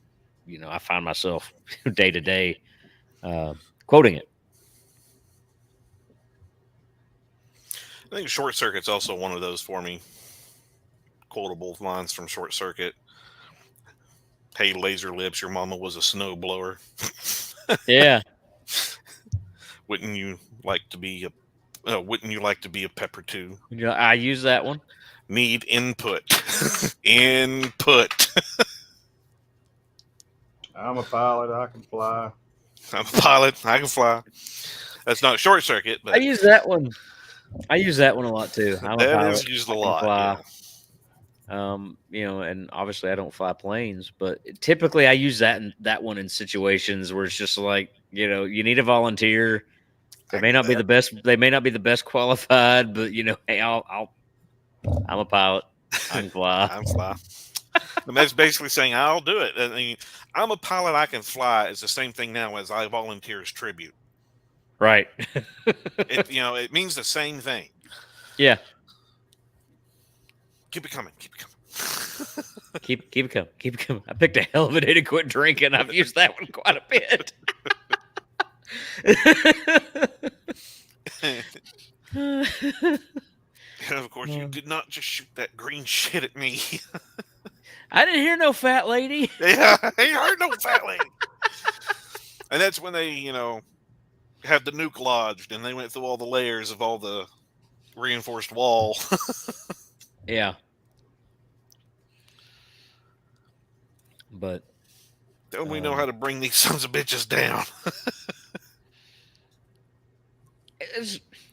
I find myself day to day quoting it.
I think Short Circuit's also one of those for me. Quotable lines from Short Circuit. Hey, laser lips, your mama was a snowblower.
Yeah.
Wouldn't you like to be a pepper too?
I use that one.
Need input. Input.
I'm a pilot. I can fly.
I'm a pilot. I can fly. That's not Short Circuit, but
I use that one. I use that one a lot too. I'm a
that
pilot.
is used a
I can
lot.
fly.
Yeah.
And obviously I don't fly planes, but typically I use that one in situations where it's just like, you need a volunteer. They may not be the best. They may not be the best qualified, but hey, I'm a pilot. I can fly.
I can fly. And that's basically saying I'll do it. I mean, I'm a pilot. I can fly. Is the same thing now as I volunteer as tribute.
Right.
It means the same thing.
Yeah.
Keep it coming. Keep it coming.
keep it coming. Keep it coming. I picked a hell of a day to quit drinking. I've used that one quite a bit.
And of course, you did not just shoot that green shit at me.
I didn't hear no fat lady.
Yeah, I heard no fat lady. And that's when they, had the nuke lodged, and they went through all the layers of all the reinforced wall.
Yeah. But
don't we know how to bring these sons of bitches down?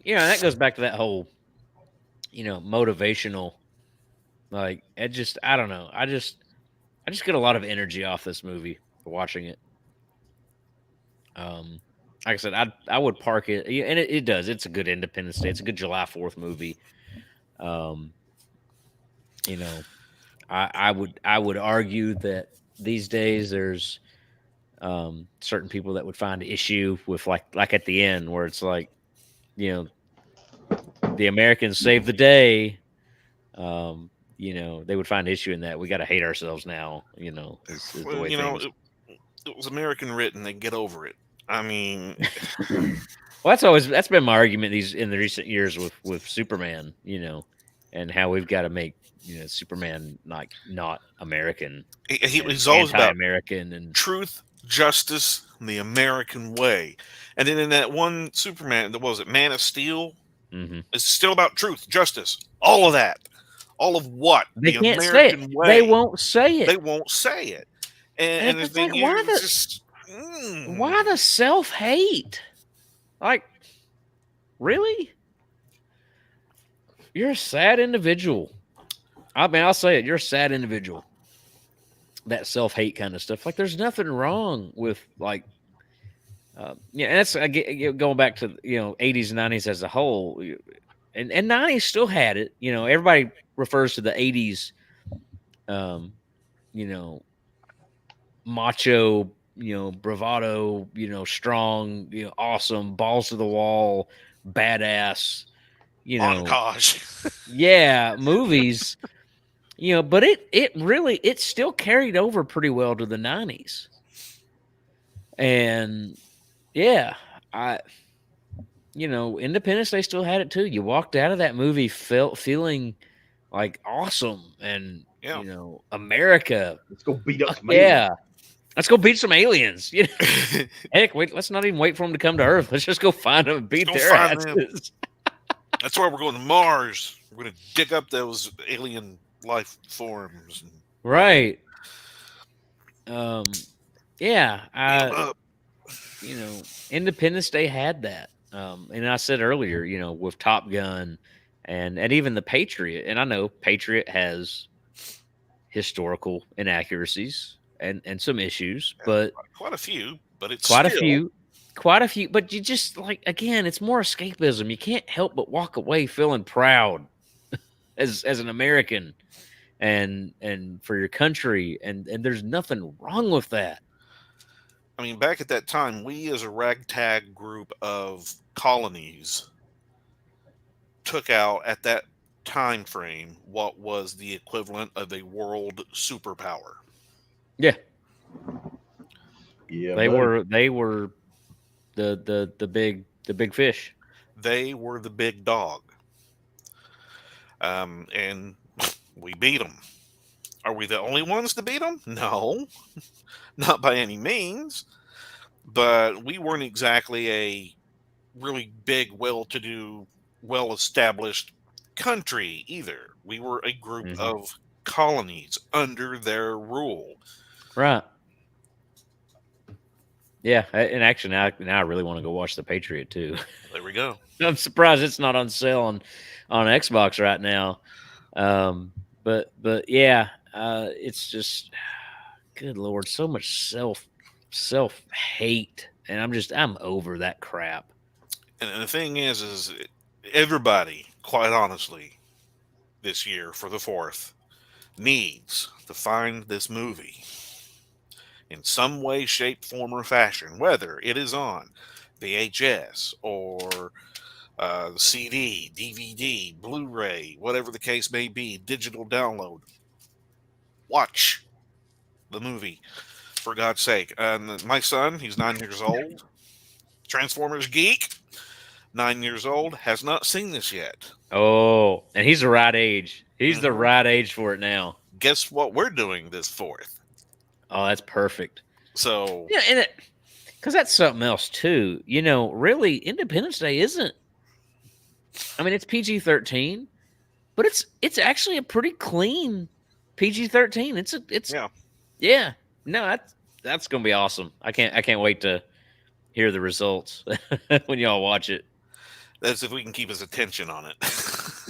That goes back to that whole, motivational. Like, I don't know. I just get a lot of energy off this movie for watching it. Like I said, I would park it, and it does. It's a good Independence Day. It's a good July 4th movie. I would argue that these days there's certain people that would find issue with like at the end where it's like, the Americans saved the day. They would find issue in that. We got to hate ourselves now. Is the way things.
It was American written. They get over it. I mean,
well, that's been my argument in the recent years with Superman. And how we've got to make Superman not American.
He's always about
American and
truth, justice, and the American way. And then in that one Superman, what was it, Man of Steel?
Mm-hmm.
It's still about truth, justice, all of that. All of what?
They can't say it. Way. They won't say it.
They won't say it. And the thing is,
why the self-hate? Like, really? You're a sad individual. I mean, I'll say it. You're a sad individual. That self-hate kind of stuff. Like, there's nothing wrong with, and that's going back to, 80s and 90s as a whole. And 90s still had it. Everybody refers to the 80s, macho, bravado, strong, awesome, balls to the wall, badass,
montage.
Yeah, movies. But it still carried over pretty well to the 90s. And yeah, Independence Day still had it too. You walked out of that movie feeling like awesome and America.
Let's go beat up some aliens.
Let's go beat some aliens. Heck, let's not even wait for them to come to Earth. Let's just go find them and beat their asses.
That's why we're going to Mars. We're going to dig up those alien life forms and
Right. Yeah.
beat them up.
Independence Day had that. And I said earlier, with Top Gun and even the Patriot, and I know Patriot has historical inaccuracies and some issues, but
Quite a few, but it's
quite
still,
a few. But you just again, it's more escapism. You can't help but walk away feeling proud as an American and for your country, and there's nothing wrong with that.
I mean, back at that time, we as a ragtag group of colonies took out at that time frame what was the equivalent of a world superpower.
Yeah,
Yeah,
they
buddy.
were the big fish.
They were the big dog. And we beat them. Are we the only ones to beat them? No, not by any means. But we weren't exactly a really big, well-to-do, well-established country either. We were a group
Mhm.
of colonies under their rule.
Right. Yeah, and actually now I really want to go watch The Patriot too.
There we go.
I'm surprised it's not on sale on Xbox right now. But yeah, it's just good Lord, so much self hate, and I'm over that crap.
And the thing is everybody, quite honestly, this year for the 4th, needs to find this movie in some way, shape, form, or fashion, whether it is on VHS or CD, DVD, Blu-ray, whatever the case may be, digital download. Watch the movie, for God's sake. And my son, he's 9 years old, Transformers geek, 9 years old, has not seen this yet.
Oh, and he's the right age. He's the
Mhm.
right age for it now.
Guess what we're doing this 4th?
Oh, that's perfect.
So
Yeah, and because that's something else too. Really, Independence Day isn't. I mean, it's PG-13, but it's actually a pretty clean PG-13. It's
yeah,
yeah. No, that's gonna be awesome. I can't wait to hear the results when y'all watch it.
that's if we can keep his attention on it.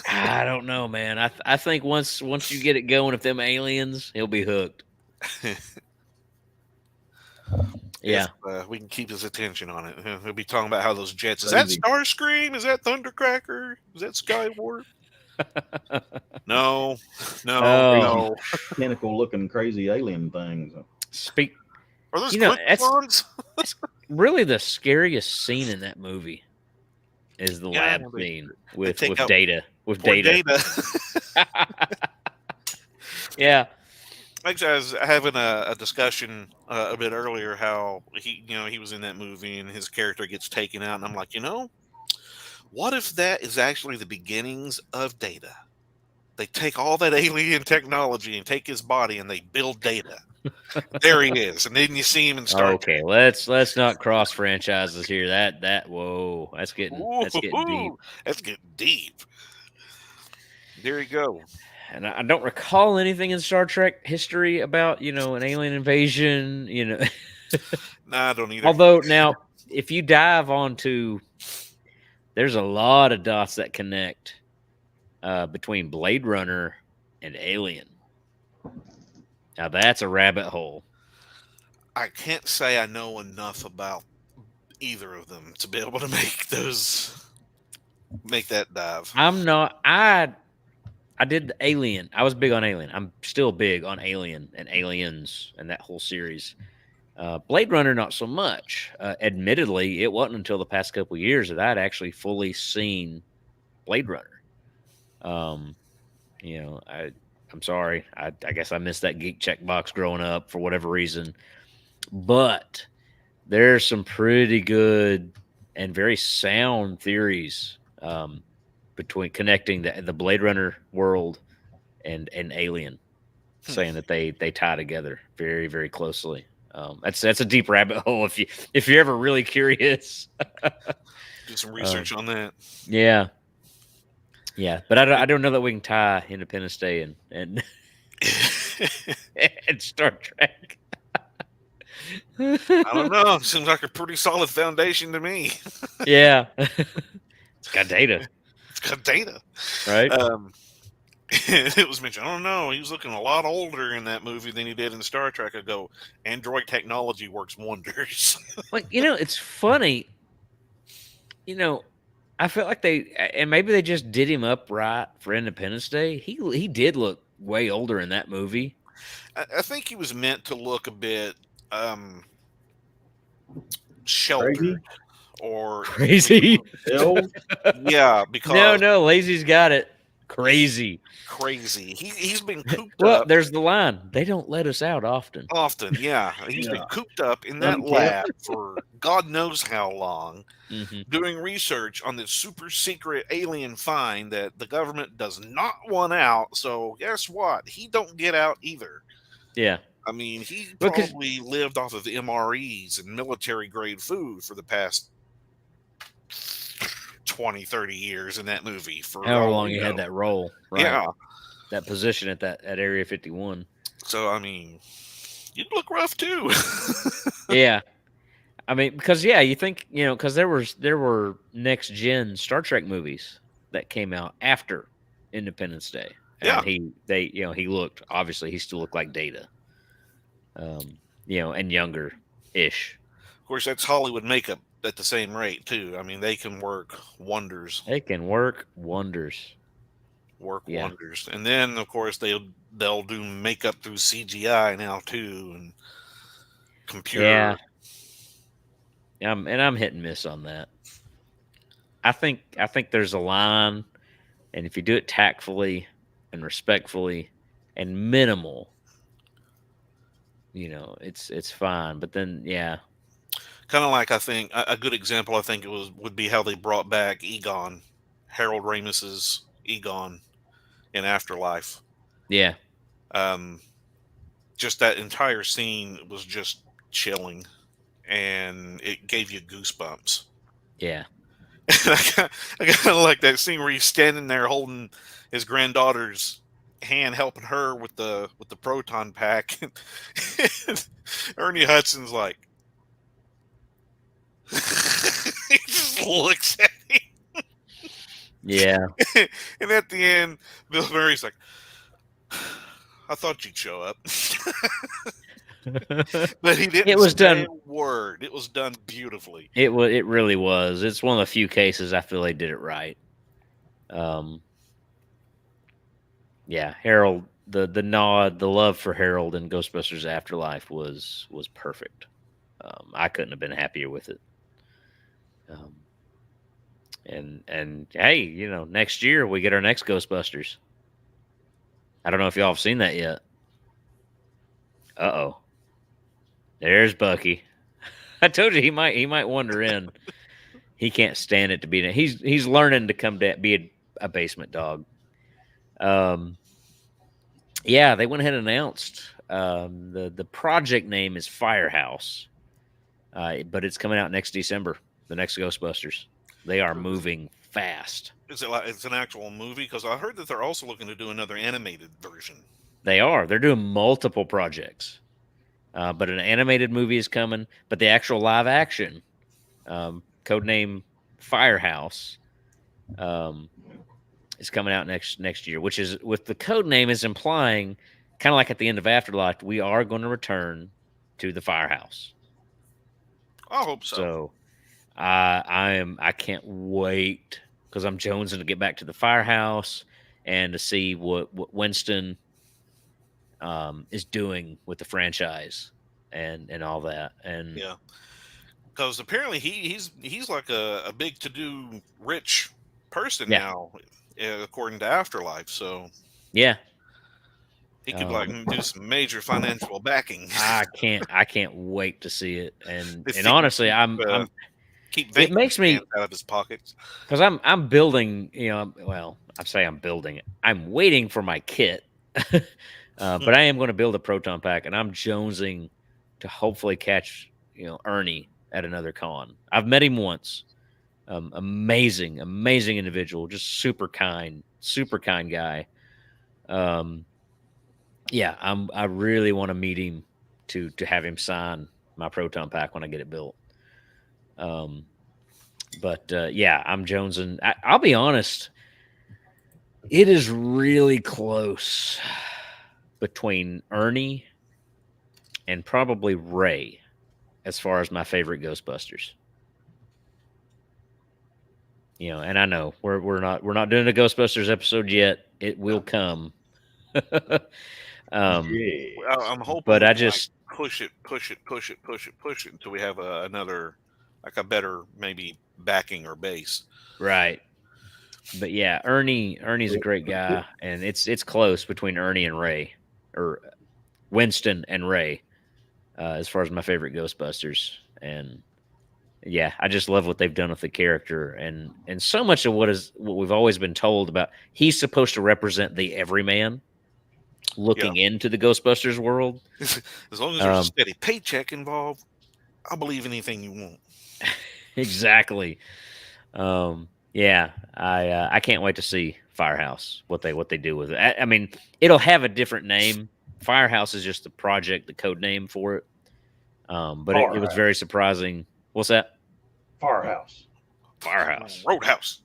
I don't know, man. I think once you get it going, if them aliens, he'll be hooked. Yeah.
If we can keep his attention on it. He'll be talking about how those jets. Is that
Crazy.
Starscream? Is that Thundercracker? Is that Skywarp? No, no,
Oh.
no.
Tentacle looking crazy alien things.
Speak.
Are those
That's
Klingons?
really the scariest scene in that movie is the
Yeah,
lab
they-
scene with
take out
Data. With
Poor
Data. Yeah.
Actually, I was having a discussion a bit earlier how he was in that movie and his character gets taken out, and I'm like, what if that is actually the beginnings of Data? They take all that alien technology and take his body and they build Data. There he is, and then you see him in Star
Okay,
Trek.
let's not cross franchises here. Whoa, that's getting deep.
Ooh, that's getting deep. There you go.
And I don't recall anything in Star Trek history about an alien invasion.
Nah, I don't either.
Although now, if you dive onto, there's a lot of dots that connect between Blade Runner and Alien. Now that's a rabbit hole.
I can't say I know enough about either of them to be able to make that dive.
I'm not. I did the Alien. I was big on Alien. I'm still big on Alien and Aliens and that whole series. Blade Runner, not so much. Admittedly, it wasn't until the past couple of years that I'd actually fully seen Blade Runner. I'm sorry. I guess I missed that geek checkbox growing up for whatever reason. But there's some pretty good and very sound theories between connecting the Blade Runner world and Alien, saying that they tie together very, very closely. That's a deep rabbit hole if you're ever really curious.
Do some research on that.
Yeah. Yeah, but I don't know that we can tie Independence Day and and Star Trek.
I don't know. Seems like a pretty solid foundation to me.
Yeah, it's got data,
It's got data.
right?
It was mentioned. I don't know. He was looking a lot older in that movie than he did in Star Trek. I go, android technology works wonders.
Like, it's funny. I felt like and maybe they just did him up right for Independence Day. He did look way older in that movie.
I think he was meant to look a bit sheltered
Crazy.
or
Crazy.
Ill.
yeah, because
No, Lazy's got it. Crazy.
crazy. He's been cooped
Well,
up
there's the line. They don't let us out often.
often. Yeah, he's been
Yeah.
cooped up in that
Unkept.
lab for God knows how long,
Hmm.
doing research on this super secret alien find that the government does not want out. So guess what? He don't get out either.
Yeah.
I mean, he
Because
probably lived off of MREs and military grade food for the past 20, 30 years in that movie. For
however
all
long
we
he
know.
had that role, right?
Yeah.
That position at Area 51.
So, I mean, you'd look rough too.
Yeah. I mean, because you think, because there were next gen Star Trek movies that came out after Independence Day.
Yeah.
And he looked, obviously he still looked like Data. And younger ish.
Of course, that's Hollywood makeup at the same rate too. I mean, they can work wonders.
They can work wonders. Yeah.
Wonders. And then, of course, they'll do makeup through CGI now too, and computer.
Yeah. I'm hit and miss on that. I think there's a line, and if you do it tactfully and respectfully and minimal, it's fine. But then, yeah,
Kind of like, I think a good example. I think would be how they brought back Egon, Harold Ramis's Egon in Afterlife.
yeah,
Just that entire scene was just chilling, and it gave you goosebumps.
yeah,
I kind of like that scene where he's standing there holding his granddaughter's hand, helping her with the proton pack. And Ernie Hudson's like, he just looks at him.
yeah.
And at the end, Bill Murray's like, I thought you'd show up. But he didn't.
It was
say
done.
a word. It was done beautifully.
It really was. It's one of the few cases I feel they did it right. Yeah, Harold, the nod, the love for Harold in Ghostbusters Afterlife was perfect. I couldn't have been happier with it. And hey, next year we get our next Ghostbusters. I don't know if y'all have seen that yet. Uh-oh. There's Bucky. I told you he might wander in. He can't stand it to be. He's learning to come to be a basement dog. Yeah, they went ahead and announced the project name is Firehouse, but it's coming out next December. The next Ghostbusters. They are moving fast.
Is it like it's an actual movie? Because I heard that they're also looking to do another animated version.
They are. They're doing multiple projects. But an animated movie is coming. But the actual live action, codename Firehouse, is coming out next year. Which is, with the code name, is implying, kind of like at the end of Afterlife, we are going to return to the Firehouse.
I hope so.
So I can't wait, because I'm jonesing to get back to the Firehouse and to see what Winston is doing with the franchise and all that. And
yeah, because apparently he's like a big to do rich person now, according to Afterlife. So
yeah,
he could do some major financial backing.
I can't wait to see it. And honestly, it makes me
out of his pockets,
because I'm building. I say I'm building it. I'm waiting for my kit. But I am going to build a proton pack, and I'm jonesing to hopefully catch Ernie at another con. I've met him once, Amazing individual, just super kind guy. Yeah, I really want to meet him to have him sign my proton pack when I get it built. But yeah, I'm jonesing. I'll be honest, it is really close between Ernie and probably Ray as far as my favorite Ghostbusters. And I know we're not doing a Ghostbusters episode yet. It will come.
I'm hoping
but
we
I
can,
just
push it until we have another, a better maybe backing or base.
right. But yeah, Ernie's a great guy, and it's close between Ernie and Ray, or Winston and Ray, as far as my favorite Ghostbusters. And yeah, I just love what they've done with the character, and so much of what we've always been told about. He's supposed to represent the everyman looking into the Ghostbusters world.
As long as there's a steady paycheck involved, I'll believe anything you want.
Exactly. Yeah, I can't wait to see Firehouse, what they do with it. I mean, it'll have a different name. Firehouse is just the project, the code name for it. But it was very surprising. What's that?
Firehouse.
Roadhouse.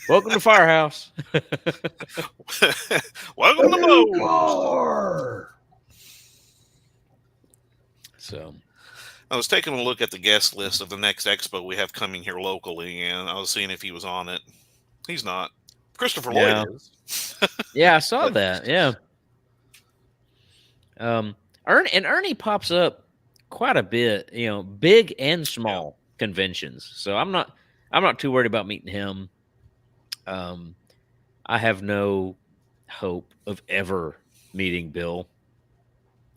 Welcome to Firehouse.
Welcome to
Car.
So
I was taking a look at the guest list of the next expo we have coming here locally, and I was seeing if he was on it. He's not. Christopher Lloyd is.
Yeah, I saw that. Yeah. Ernie pops up quite a bit, big and small conventions. So I'm not too worried about meeting him. I have no hope of ever meeting Bill.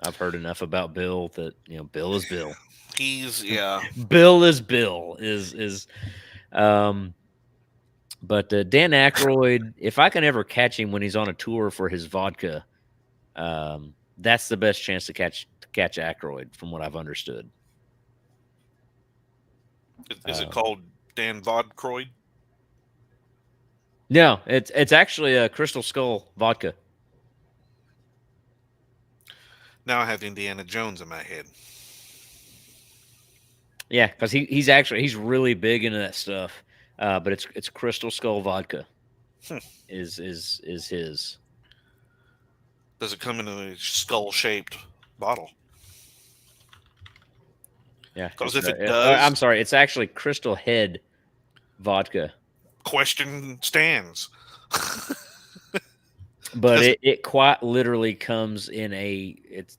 I've heard enough about Bill that Bill is Bill.
He's
Bill is Bill is but Dan Aykroyd, if I can ever catch him when he's on a tour for his vodka, that's the best chance to catch Aykroyd, from what I've understood.
Is it called Dan Vodkroyd?
No, it's actually a Crystal Skull vodka.
Now I have Indiana Jones in my head.
Yeah, because he's really big into that stuff. But it's Crystal Skull vodka. Is his.
Does it come in a skull-shaped bottle?
Yeah,
because if it does,
I'm sorry, it's actually Crystal Head vodka.
Question stands.
But it quite literally comes in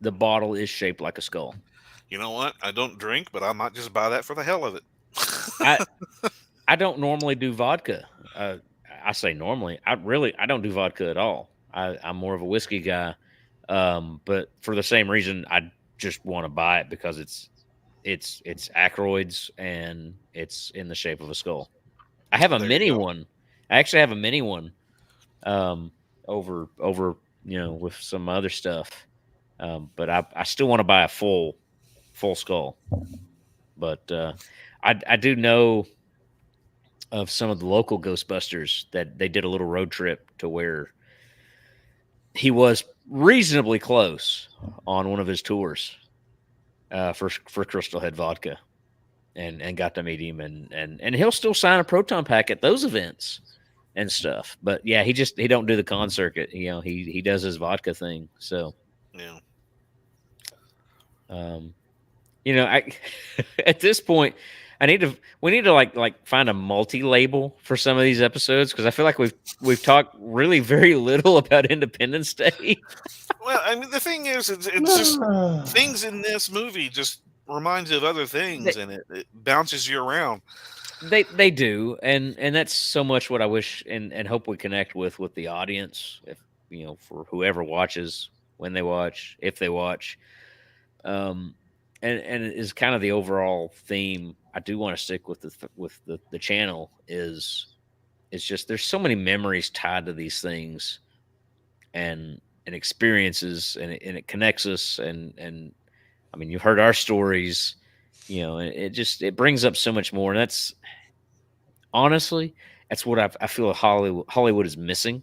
the bottle is shaped like a skull.
You know what? I don't drink, but I might just buy that for the hell of it.
I don't normally do vodka. I say normally. I don't do vodka at all. I'm more of a whiskey guy. But for the same reason, I just want to buy it because it's Aykroyd's and it's in the shape of a skull. I have a mini one. I actually have a mini one. Over with some other stuff. But I still want to buy a full skull. But I do know of some of the local Ghostbusters that they did a little road trip to where he was reasonably close on one of his tours for Crystal Head Vodka, and got to meet him, and he'll still sign a proton pack at those events and stuff. But yeah, he don't do the con circuit. He does his vodka thing. So
yeah.
I at this point we need to like find a multi-label for some of these episodes, because I feel like we've talked really very little about Independence Day.
Well, I mean, the thing is, it's just things in this movie just reminds you of other things, and it bounces you around.
They do, and that's so much what I wish and hope we connect with the audience, if for whoever watches, when they watch, if they watch, and it is kind of the overall theme. I do want to stick with the channel is just there's so many memories tied to these things, and experiences, and it connects us, and I mean, you've heard our stories, it brings up so much more, and honestly, that's what I feel Hollywood is missing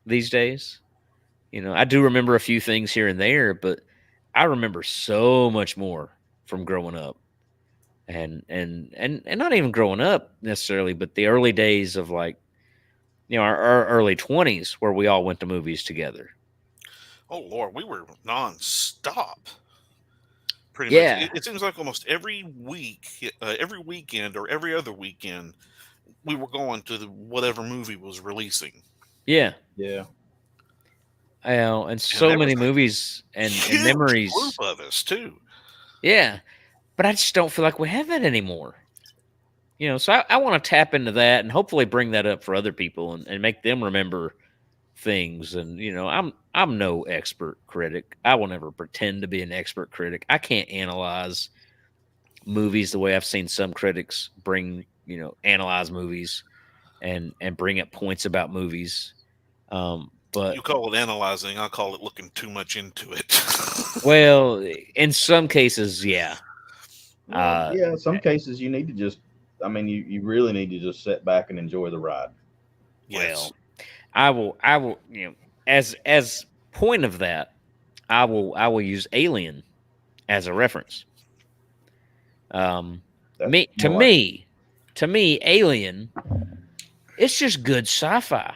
these days. I do remember a few things here and there, but I remember so much more from growing up. And not even growing up necessarily, but the early days of like, our early 20s where we all went to movies together.
Oh Lord, we were nonstop. Pretty much,
Yeah.
it seems like almost every week, every weekend or every other weekend, we were going to whatever movie was releasing.
Yeah.
Yeah.
And
And
so
there was
many
a
movies and
huge group
memories.
of us too.
Yeah. But I just don't feel like we have that anymore. So I want to tap into that and hopefully bring that up for other people and make them remember things. And I'm no expert critic. I will never pretend to be an expert critic. I can't analyze movies the way I've seen some critics analyze movies and bring up points about movies. But
You call it analyzing, I call it looking too much into it.
well, in some cases, yeah.
Well, yeah. Some cases you need to just. I mean, you really need to just sit back and enjoy the ride.
Yes.
Well, I will as point of that, I will use Alien as a reference.
That's
Me to
more like it.
me, to me, Alien, it's just good sci-fi.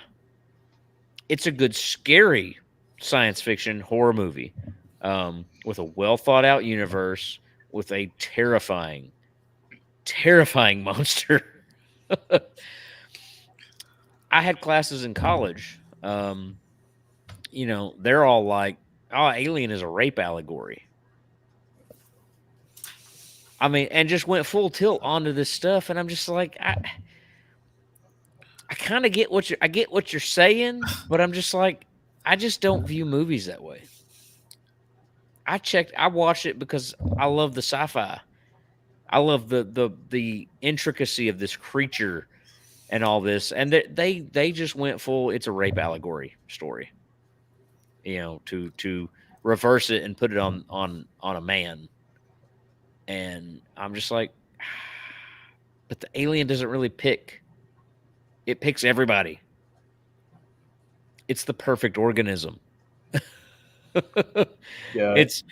It's a good scary science fiction horror movie, with a well thought out universe with a terrifying monster. I had classes in college. They're all like, "Oh, Alien is a rape allegory." I mean, and just went full tilt onto this stuff, and I'm just like, I kind of get what you're saying, but I'm just like, I just don't view movies that way. I watched it because I love the sci-fi. I love the intricacy of this creature and all this, and they just went full. It's a rape allegory story, to reverse it and put it on a man, and I'm just like, but the alien doesn't really pick. It picks everybody. It's the perfect organism.
Yeah.
It's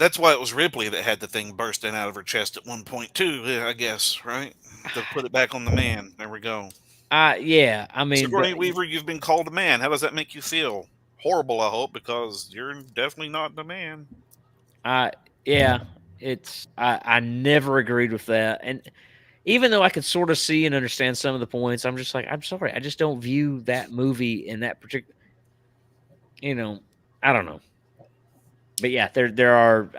That's why it was Ripley that had the thing bursting out of her chest at one point too, yeah, I guess, right? To put it back on the man. There we go.
yeah. I mean, but
Sigourney Weaver, you've been called a man. How does that make you feel? Horrible, I hope, because you're definitely not the man.
I yeah. I never agreed with that, and even though I could sort of see and understand some of the points, I'm just like, I'm sorry, I just don't view that movie in that particular. You know, I don't know, but yeah, there are.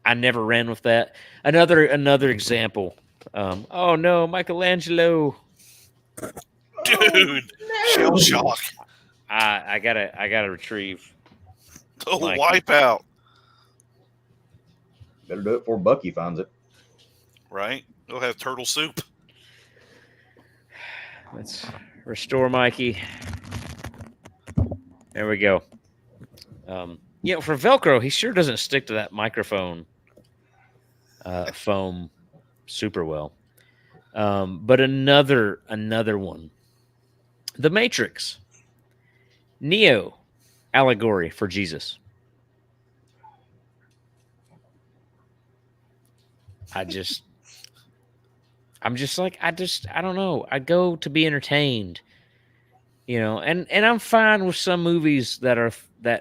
I never ran with that. Another example. Oh no, Michelangelo.
Dude, shell shock.
I gotta retrieve
Oh,
Mikey.
wipeout.
Better do it before Bucky finds it.
Right? They'll have turtle soup.
Let's restore Mikey. There we go. For Velcro, he sure doesn't stick to that microphone foam super well. But another one, The Matrix, Neo, allegory for Jesus. I'm just like, I don't know. I go to be entertained, and I'm fine with some movies that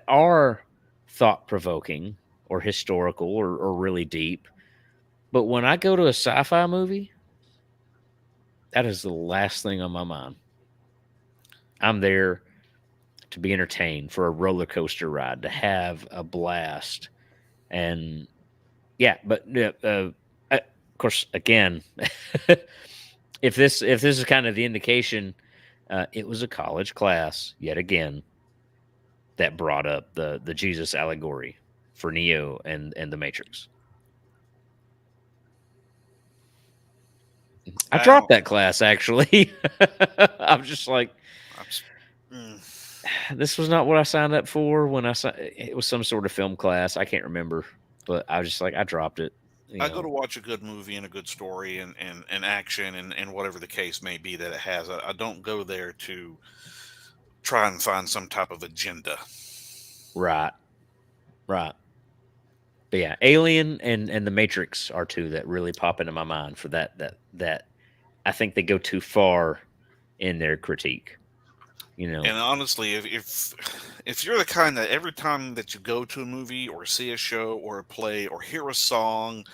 are thought provoking or historical or really deep. But when I go to a sci-fi movie, that is the last thing on my mind. I'm there to be entertained, for a roller coaster ride, to have a blast, and yeah. But of course, again, if this is kind of the indication, it was a college class yet again that brought up the Jesus allegory for Neo and the Matrix. I dropped that class, actually. I'm just like, this was not what I signed up for when it was some sort of film class. I can't remember, but I was just like, I dropped it.
I go to watch a good movie and a good story and action and whatever the case may be that it has. I don't go there to try and find some type of agenda.
Right. Right. But yeah, Alien and The Matrix are two that really pop into my mind for that I think they go too far in their critique.
And honestly, if you're the kind that every time that you go to a movie or see a show or a play or hear a song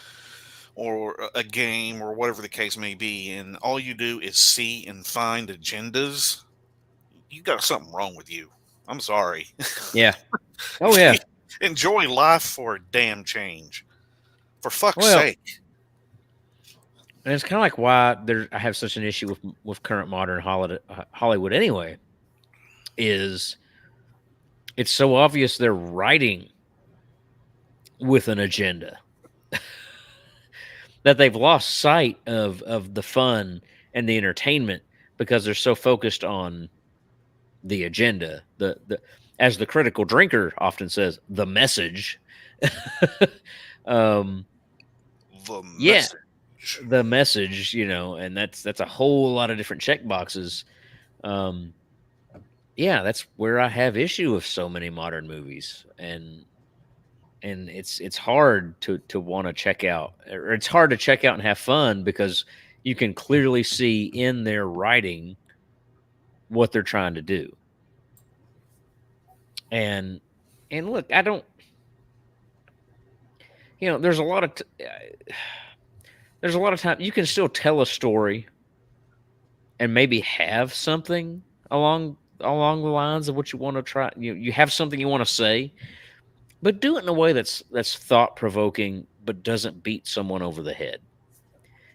or a game or whatever the case may be, and all you do is see and find agendas, you got something wrong with you. I'm sorry.
Yeah. Oh yeah.
Enjoy life for a damn change. For fuck's
Well,
sake.
and it's kind of like why I have such an issue with current modern Hollywood anyway. Is it's so obvious they're writing with an agenda that they've lost sight of the fun and the entertainment because they're so focused on the agenda. The as the critical drinker often says, the message.
The
Yeah,
message.
the message, and that's a whole lot of different check boxes. Yeah, that's where I have issue with so many modern movies, and it's hard to want to check out, or it's hard to check out and have fun because you can clearly see in their writing what they're trying to do. And look, I don't, there's a lot of there's a lot of time you can still tell a story and maybe have something along the lines of what you want to try. You have something you want to say, but do it in a way that's thought provoking, but doesn't beat someone over the head,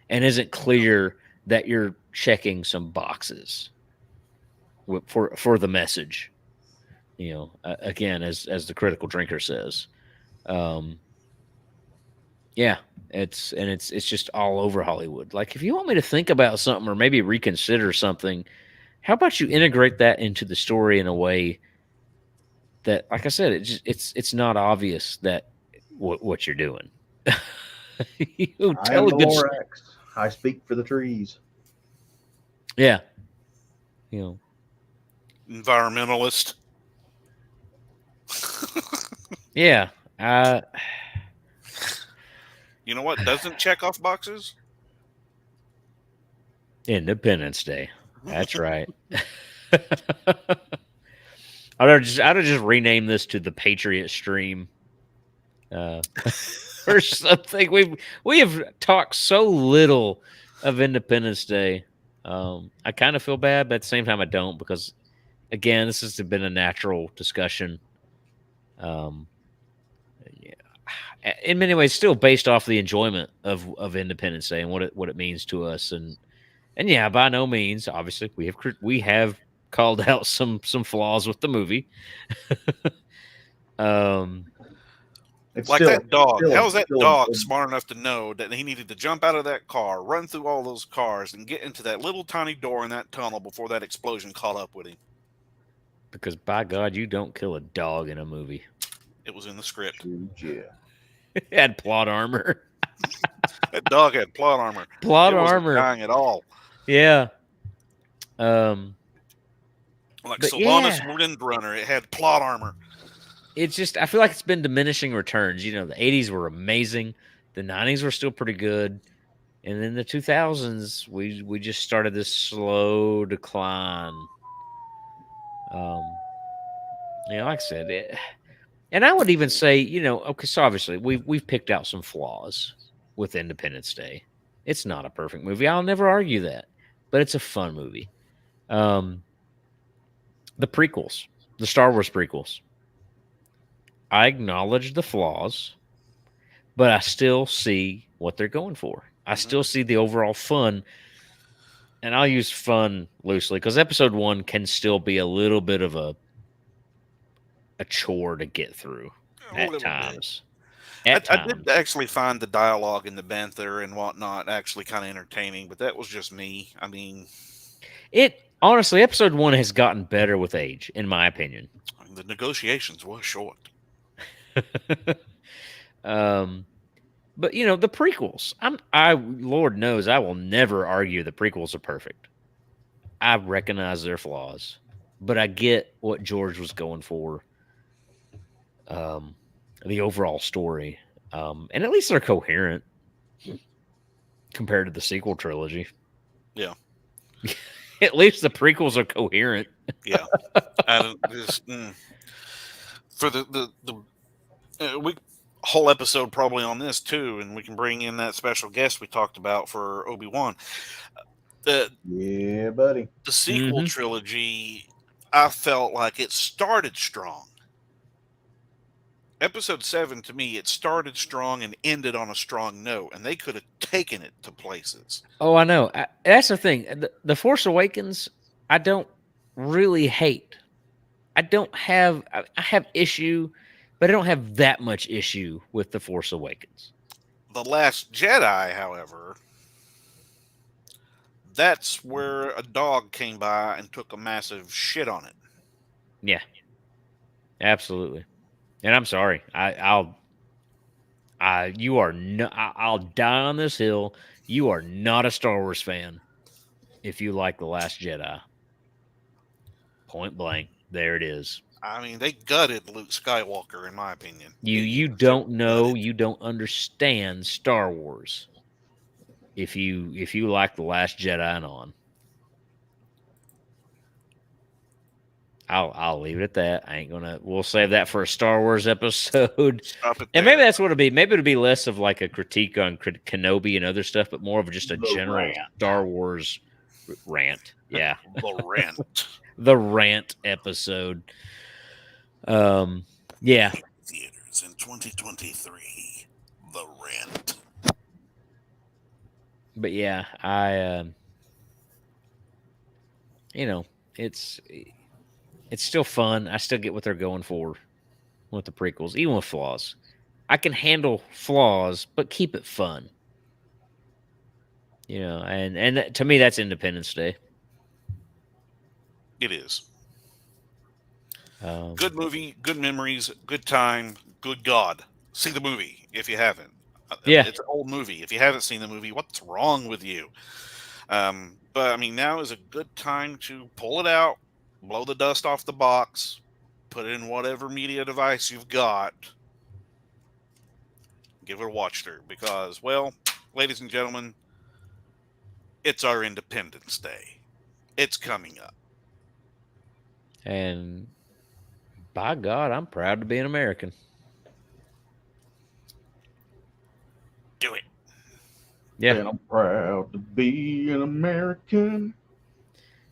and isn't clear that you're checking some boxes for the message. Again, as the critical drinker says, yeah, it's just all over Hollywood. Like, if you want me to think about something or maybe reconsider something, how about you integrate that into the story in a way that, like I said, it's not obvious that what you're doing. You
I
tell
am
a
the
good
Lorax. I speak for the trees.
Yeah.
Environmentalist.
Yeah.
You know what doesn't check off boxes?
Independence Day. That's right. I'd just rename this to the Patriot Stream, or something. We have talked so little of Independence Day. I kind of feel bad, but at the same time, I don't, because again, this has been a natural discussion. Yeah, in many ways, still based off the enjoyment of Independence Day and what it means to us, and yeah, by no means, obviously, we have called out some flaws with the movie.
It's
Like
still,
that dog.
still,
How was that
still
dog smart enough to know that he needed to jump out of that car, run through all those cars, and get into that little tiny door in that tunnel before that explosion caught up with him?
Because, by God, you don't kill a dog in a movie.
It was in the script.
Yeah.
It had plot armor.
That dog had plot armor.
Plot
it wasn't
armor.
dying at all.
Yeah.
Like
but
Solanas
yeah.
Windrunner, it had plot armor.
It's just, I feel like it's been diminishing returns. The 80s were amazing. The 90s were still pretty good. And then the 2000s, we just started this slow decline. Like I said, and I would even say, okay, so obviously we've picked out some flaws with Independence Day. It's not a perfect movie. I'll never argue that, but it's a fun movie. The prequels, the Star Wars prequels, I acknowledge the flaws, but I still see what they're going for. I still see the overall fun, and I'll use fun loosely because episode 1 can still be a little bit of a chore to get through at times.
I did actually find the dialogue and the banter and whatnot actually kind of entertaining, but that was just me. I mean,
honestly, episode 1 has gotten better with age, in my opinion.
The negotiations were short.
But But the prequels. Lord knows I will never argue the prequels are perfect. I recognize their flaws, but I get what George was going for. The overall story, and at least they're coherent compared to the sequel trilogy.
Yeah.
At least the prequels are coherent.
Yeah. For we whole episode probably on this too, and we can bring in that special guest we talked about for Obi-Wan.
Yeah, buddy.
The sequel trilogy, I felt like it started strong. Episode 7, to me, it started strong and ended on a strong note, and they could have taken it to places.
Oh, I know. That's the thing. The Force Awakens, I don't really hate. I have issue, but I don't have that much issue with The Force Awakens.
The Last Jedi, however, that's where a dog came by and took a massive shit on it.
Yeah, absolutely. And I'm sorry. I'll die on this hill. You are not a Star Wars fan if you like The Last Jedi. Point blank. There it is.
I mean, they gutted Luke Skywalker, in my opinion.
You don't know, you don't understand Star Wars. If you like The Last Jedi and on. I'll leave it at that. I ain't gonna. We'll save that for a Star Wars episode.
Stop it
And
there.
maybe that's what it'll be. Maybe it'll be less of like a critique on Kenobi and other stuff, but more of just a general Star Wars rant. Yeah,
The rant.
The rant episode. Yeah.
Theaters in 2023. The rant.
But yeah, I. It's still fun. I still get what they're going for with the prequels, even with flaws. I can handle flaws, but keep it fun. And to me, that's Independence Day.
It is. Good movie, good memories, good time, good God. See the movie if you haven't.
Yeah.
It's an old movie. If you haven't seen the movie, what's wrong with you? But I mean, now is a good time to pull it out, blow the dust off the box, put it in whatever media device you've got, give it a watch through. Because, well, ladies and gentlemen, it's our Independence Day. It's coming up.
And by God, I'm proud to be an American.
Do it.
Yeah.
And I'm proud to be an American.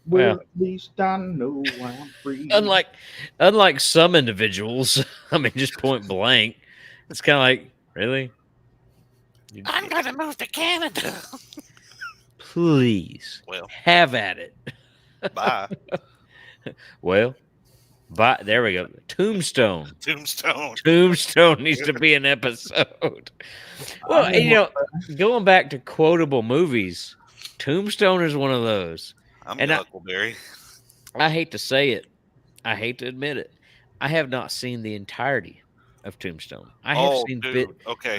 Well, at least I know I'm free.
Unlike some individuals, I mean, just point blank, it's kind of like, really?
I'm going to move to Canada.
Please.
Well,
have at it.
Bye.
Well, there we go. Tombstone.
Tombstone
needs to be an episode. Well, going back to quotable movies, Tombstone is one of those.
I'm Huckleberry.
I hate to say it. I hate to admit it. I have not seen the entirety of Tombstone. I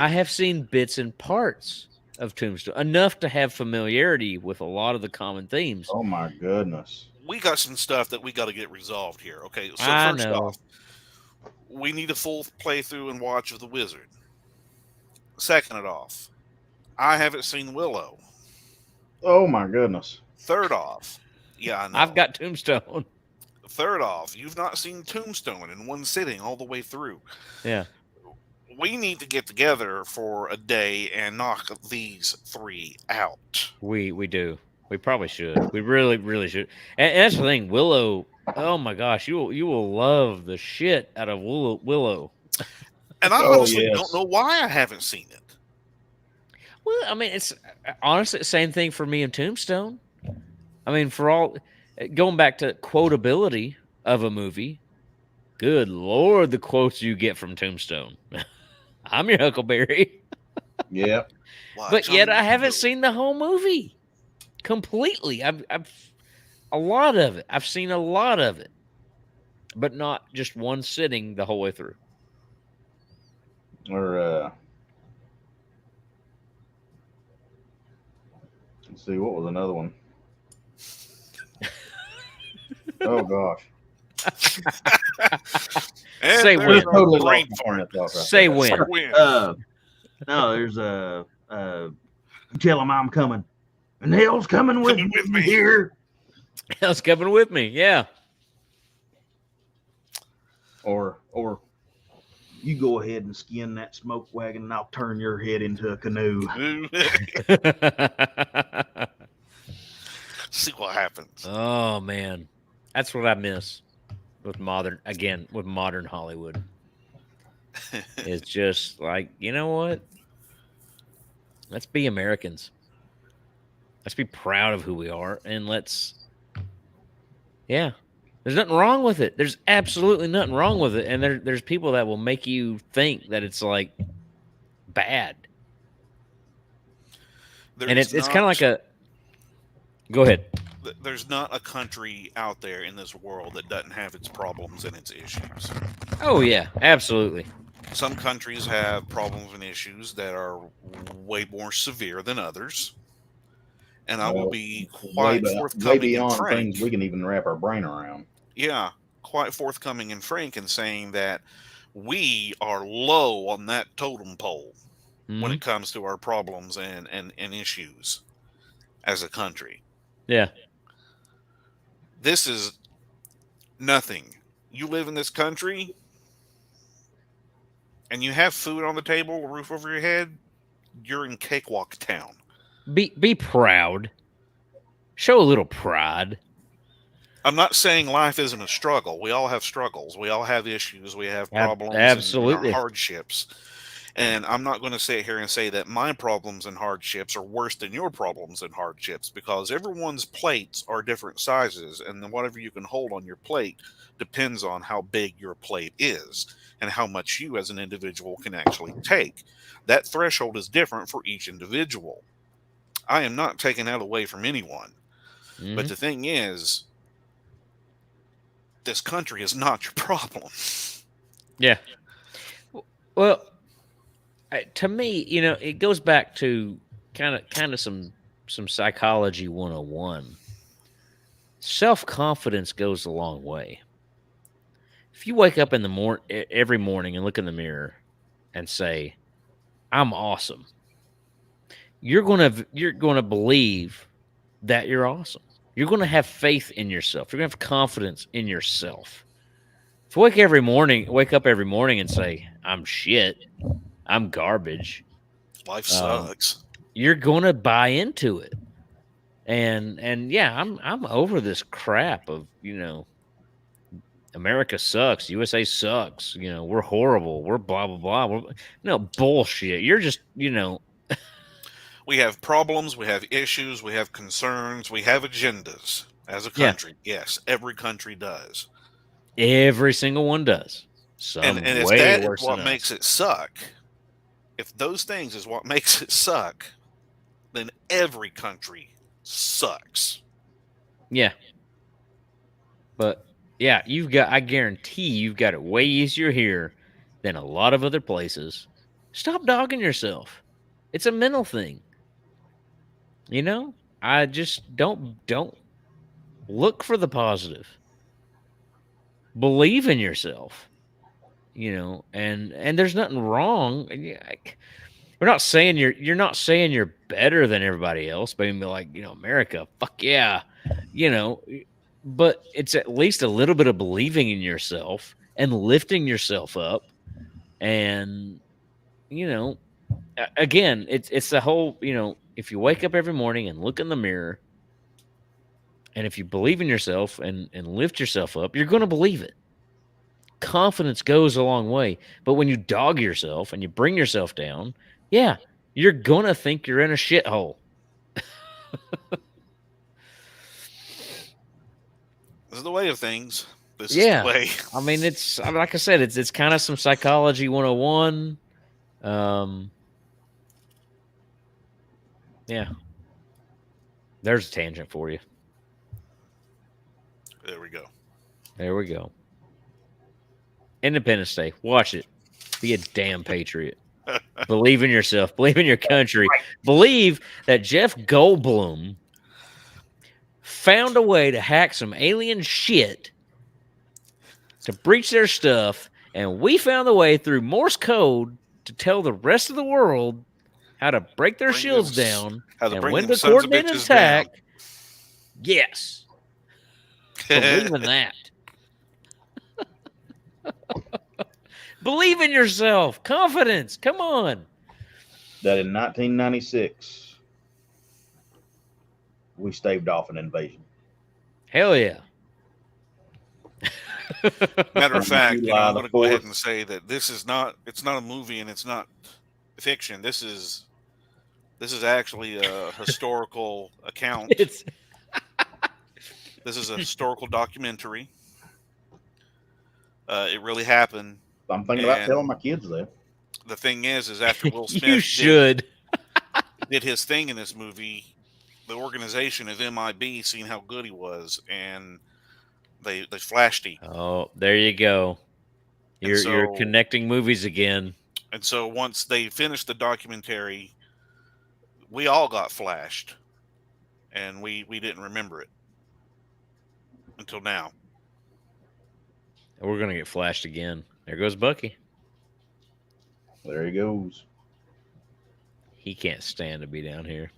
have seen bits and parts of Tombstone, enough to have familiarity with a lot of the common themes.
Oh my goodness.
We got some stuff that we got to get resolved here. Okay, so first off, we need a full playthrough and watch of The Wizard. Second it off, I haven't seen Willow.
Oh my goodness.
Third off, yeah, I know.
I've got Tombstone.
Third off, you've not seen Tombstone in one sitting all the way through.
Yeah.
We need to get together for a day and knock these three out.
We do. We probably should. We really, really should. And that's the thing, Willow. Oh my gosh, you will love the shit out of Willow.
And I honestly don't know why I haven't seen it.
Well, I mean, it's honestly the same thing for me and Tombstone. I mean, going back to quotability of a movie, good Lord, the quotes you get from Tombstone. I'm your Huckleberry.
Yeah.
But yet I haven't seen the whole movie completely. I've a lot of it. I've seen a lot of it, but not just one sitting the whole way through.
Or Let's see, what was another one? Oh gosh.
And
Say
there's
when.
our
Totally
brain
lost my train
fart.
of thought right
Say
there.
when.
Win.
No, there's tell him I'm coming. And hell's coming with me here.
Hell's coming with me. Yeah.
Or you go ahead and skin that smoke wagon and I'll turn your head into a canoe.
See what happens.
Oh man, that's what I miss with modern Hollywood. It's just like, you know what? Let's be Americans. Let's be proud of who we are, and yeah. There's nothing wrong with it. There's absolutely nothing wrong with it, and there's people that will make you think that it's like bad, and it's kind of like a. Go ahead.
There's not a country out there in this world that doesn't have its problems and its issues.
Oh yeah, absolutely.
Some countries have problems and issues that are way more severe than others. And I will be quite forthcoming
way beyond
and frank.
things we can even wrap our brain around.
Yeah, quite forthcoming and frank in saying that we are low on that totem pole when it comes to our problems and issues as a country.
Yeah.
This is nothing. You live in this country and you have food on the table, a roof over your head, you're in Cakewalk Town.
Be proud. Show a little pride.
I'm not saying life isn't a struggle. We all have struggles. We all have issues. We have problems
absolutely.
and hardships. And I'm not going to sit here and say that my problems and hardships are worse than your problems and hardships, because everyone's plates are different sizes, and then whatever you can hold on your plate depends on how big your plate is and how much you as an individual can actually take. That threshold is different for each individual. I am not taking that away from anyone. But the thing is, this country is not your problem.
Yeah. Well, to me, it goes back to kind of some psychology 101. Self-confidence goes a long way. If you wake up in the every morning and look in the mirror and say, "I'm awesome," you're going to believe that you're awesome. You're going to have faith in yourself. You're going to have confidence in yourself. If you wake up every morning and say, "I'm shit, I'm garbage,
life sucks,"
you're going to buy into it. And yeah, I'm over this crap of, America sucks, USA sucks, we're horrible, we're blah blah blah. Bullshit. You're just,
we have problems, we have issues, we have concerns, we have agendas as a country. Yeah. Yes, every country does.
Every single one does.
And if that is what makes it suck, if those things is what makes it suck, then every country sucks.
Yeah. But yeah, I guarantee you've got it way easier here than a lot of other places. Stop dogging yourself. It's a mental thing. I just don't look for the positive. Believe in yourself. And there's nothing wrong. We're not saying you're not saying you're better than everybody else, but be like, America, fuck yeah, but it's at least a little bit of believing in yourself and lifting yourself up. And, again, it's the whole, if you wake up every morning and look in the mirror, and if you believe in yourself and lift yourself up, you're going to believe it. Confidence goes a long way. But when you dog yourself and you bring yourself down, yeah, you're going to think you're in a shithole.
This is the way of things. This is the way.
I mean, it's like I said, it's kind of some psychology 101. Yeah. There's a tangent for you.
There we go.
There we go. Independence Day. Watch it. Be a damn patriot. Believe in yourself. Believe in your country. Believe that Jeff Goldblum found a way to hack some alien shit to breach their stuff, and we found the way through Morse code to tell the rest of the world how to break their
Bring them
shields down
how to
and
bring
win
them
the
sons of
coordinated
bitches down.
attack. Yes. Believe in that. Believe in yourself. Confidence. Come on.
That in 1996 we staved off an invasion.
Hell yeah.
Matter of fact,
July
I'm
the
going to go ahead
4th.
and say that it's not a movie and it's not fiction. This is actually a historical account.
It's
This is a historical documentary. It really happened.
I'm thinking about telling
And
my kids that.
the thing is after Will
you
Smith
should.
did his thing in this movie, the organization of MIB seen how good he was, and they flashed him.
Oh, there you go. You're connecting movies again.
And so once they finished the documentary, we all got flashed, and we didn't remember it until now.
We're gonna get flashed again. There goes Bucky.
There he goes.
He can't stand to be down here.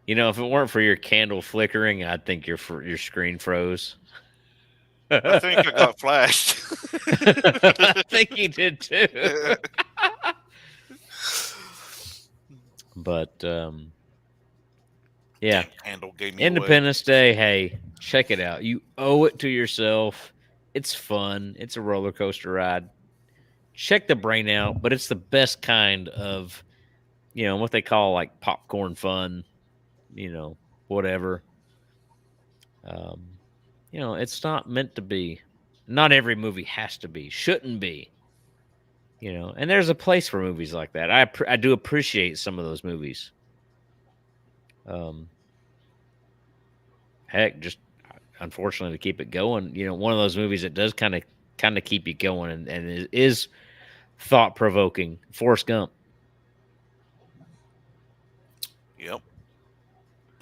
You know, if it weren't for your candle flickering, I'd think your screen froze.
I think I got flashed.
I think he did too. But yeah,
Handle gave me
Independence Day. Hey, check it out. You owe it to yourself. It's fun. It's a roller coaster ride. Check the brain out, but it's the best kind of, what they call like popcorn fun. Whatever. It's not meant to be. Not every movie has to be. Shouldn't be. And there's a place for movies like that. I do appreciate some of those movies. Heck, just unfortunately to keep it going, one of those movies that does kind of keep you going and is thought provoking. Forrest Gump.
Yep,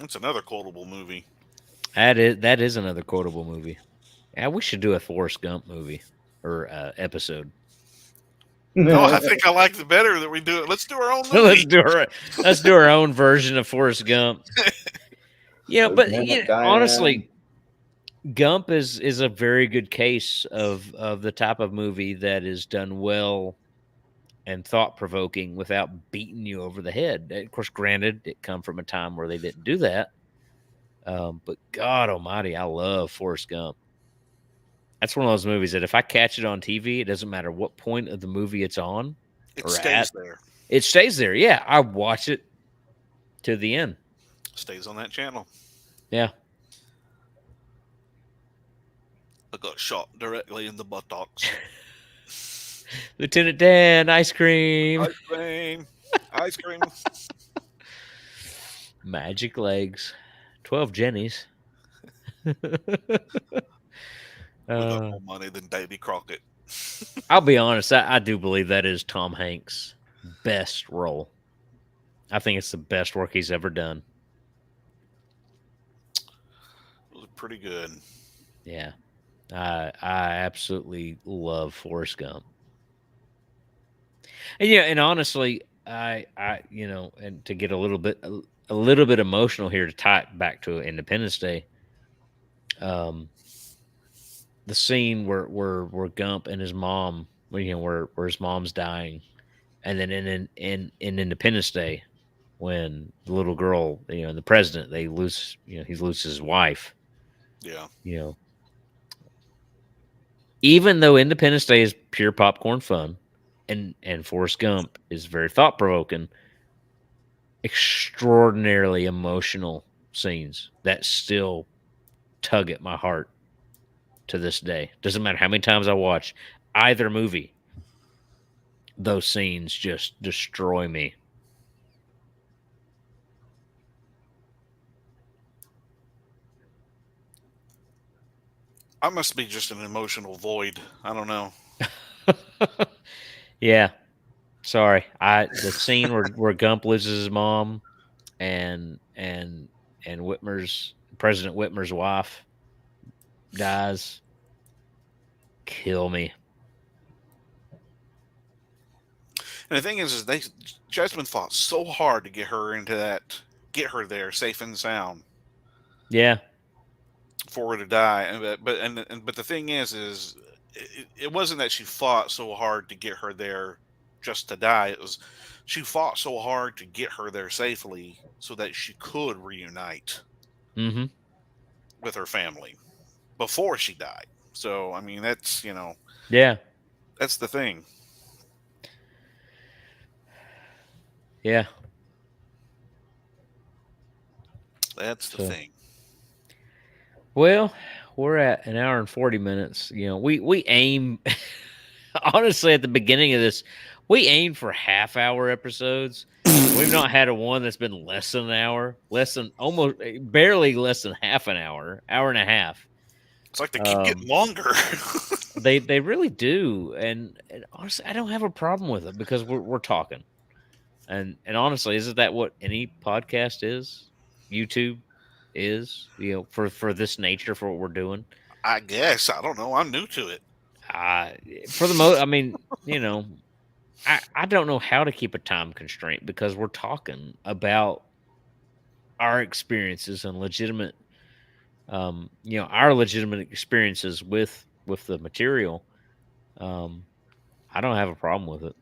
it's another quotable movie.
That is another quotable movie. Yeah, we should do a Forrest Gump movie or episode.
No, I think I like it better that we do it. Let's do our own movie.
let's do our own version of Forrest Gump. Yeah, but honestly, Gump is a very good case of the type of movie that is done well and thought provoking without beating you over the head. Of course, granted, it come from a time where they didn't do that. But God Almighty, I love Forrest Gump. That's one of those movies that if I catch it on TV, it doesn't matter what point of the movie it's on.
It stays there.
It stays there. Yeah, I watch it to the end.
Stays on that channel.
Yeah.
I got shot directly in the buttocks.
Lieutenant Dan, ice cream.
Ice cream. Ice cream.
Magic legs. 12 Jennies.
We got more money than Davy Crockett.
I'll be honest, I do believe that is Tom Hanks' best role. I think it's the best work he's ever done.
It was pretty good.
Yeah. I absolutely love Forrest Gump. And and honestly, I and to get a little bit emotional here to tie it back to Independence Day. The scene where Gump and his mom, where his mom's dying, and then in Independence Day, when the little girl, and the president, they lose, he loses his wife.
Yeah.
Even though Independence Day is pure popcorn fun, and Forrest Gump is very thought provoking, extraordinarily emotional scenes that still tug at my heart to this day. Doesn't matter how many times I watch either movie, those scenes just destroy me.
I must be just an emotional void. I don't know.
Yeah. Sorry. The scene where Gump loses his mom and President Whitmer's wife dies. Kill me.
And the thing is Jasmine fought so hard to get her there safe and sound
Yeah.
for her to die. But the thing is it wasn't that she fought so hard to get her there just to die. It was she fought so hard to get her there safely so that she could reunite
Mm-hmm.
with her family before she died. So I mean that's
Yeah.
that's the thing.
Yeah.
That's the
So,
thing.
well, we're at an hour and 40 minutes. We aim honestly at the beginning of this, we aim for half-hour episodes. We've not had a one that's been less than an hour, less than almost barely less than half an hour, hour and a half.
It's like they keep getting longer.
They really do, and honestly, I don't have a problem with it because we're talking, and honestly, isn't that what any podcast is? YouTube is, for this nature, for what we're doing.
I guess. I don't know. I'm new to it.
For the most, I mean, I don't know how to keep a time constraint because we're talking about our experiences and legitimate, our legitimate experiences with the material. I don't have a problem with it.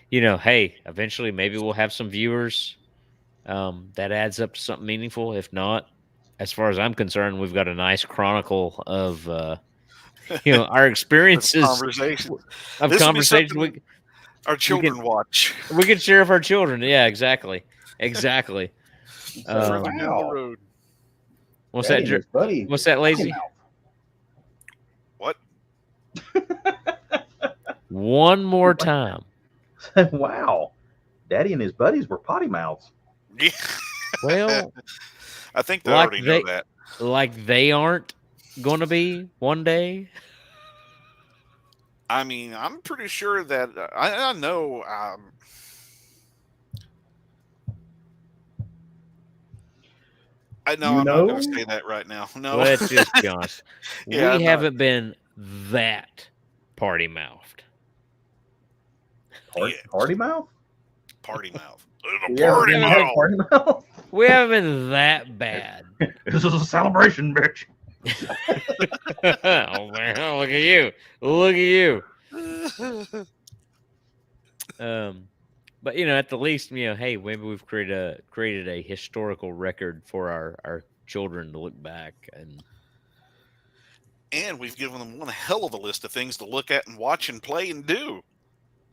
Hey, eventually maybe we'll have some viewers. That adds up to something meaningful. If not, as far as I'm concerned, we've got a nice chronicle of our experiences
Conversation.
of
This will be
conversations.
something our children watch.
We can share with our children. Yeah, exactly.
Further down the road.
What's
Daddy
that?
and his buddy
What's that, Lazy?
What?
One more time.
Wow. Daddy and his buddies were potty mouths.
Yeah.
Well,
I think they already know that.
Like they aren't going to be one day.
I mean, I'm pretty sure that I know. I know I'm not going to say that right now. No.
Let's just be honest.
Yeah,
we haven't been that party mouthed.
Party mouth?
Party mouth.
Party mouth.
We haven't been that bad.
This is a celebration, bitch.
Oh man, look at you. Look at you. But at the least, hey, maybe we've created a historical record for our children to look back
and we've given them one hell of a list of things to look at and watch and play and do.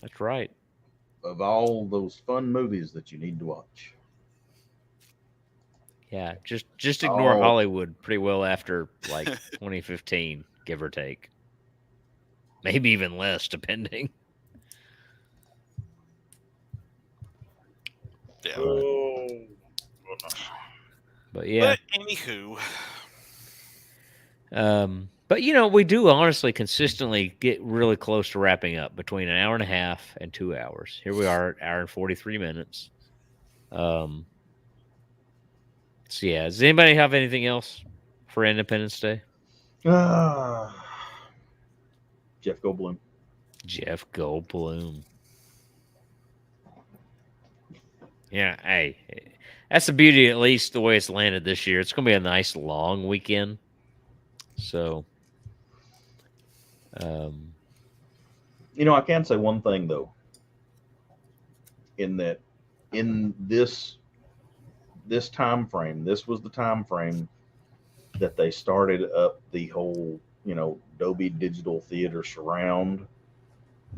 That's right.
Of all those fun movies that you need to watch.
Yeah, just ignore Hollywood pretty well after like 2015, give or take. Maybe even less, depending.
Yeah.
But yeah.
But anywho.
But we do honestly consistently get really close to wrapping up between an hour and a half and 2 hours. Here we are, an hour and 43 minutes. So yeah, does anybody have anything else for Independence Day?
Jeff Goldblum.
Jeff Goldblum. Yeah, hey, that's the beauty, at least the way it's landed this year. It's going to be a nice long weekend. So,
I can say one thing though. In this time frame, this was the time frame that they started up the whole, Dolby Digital Theater surround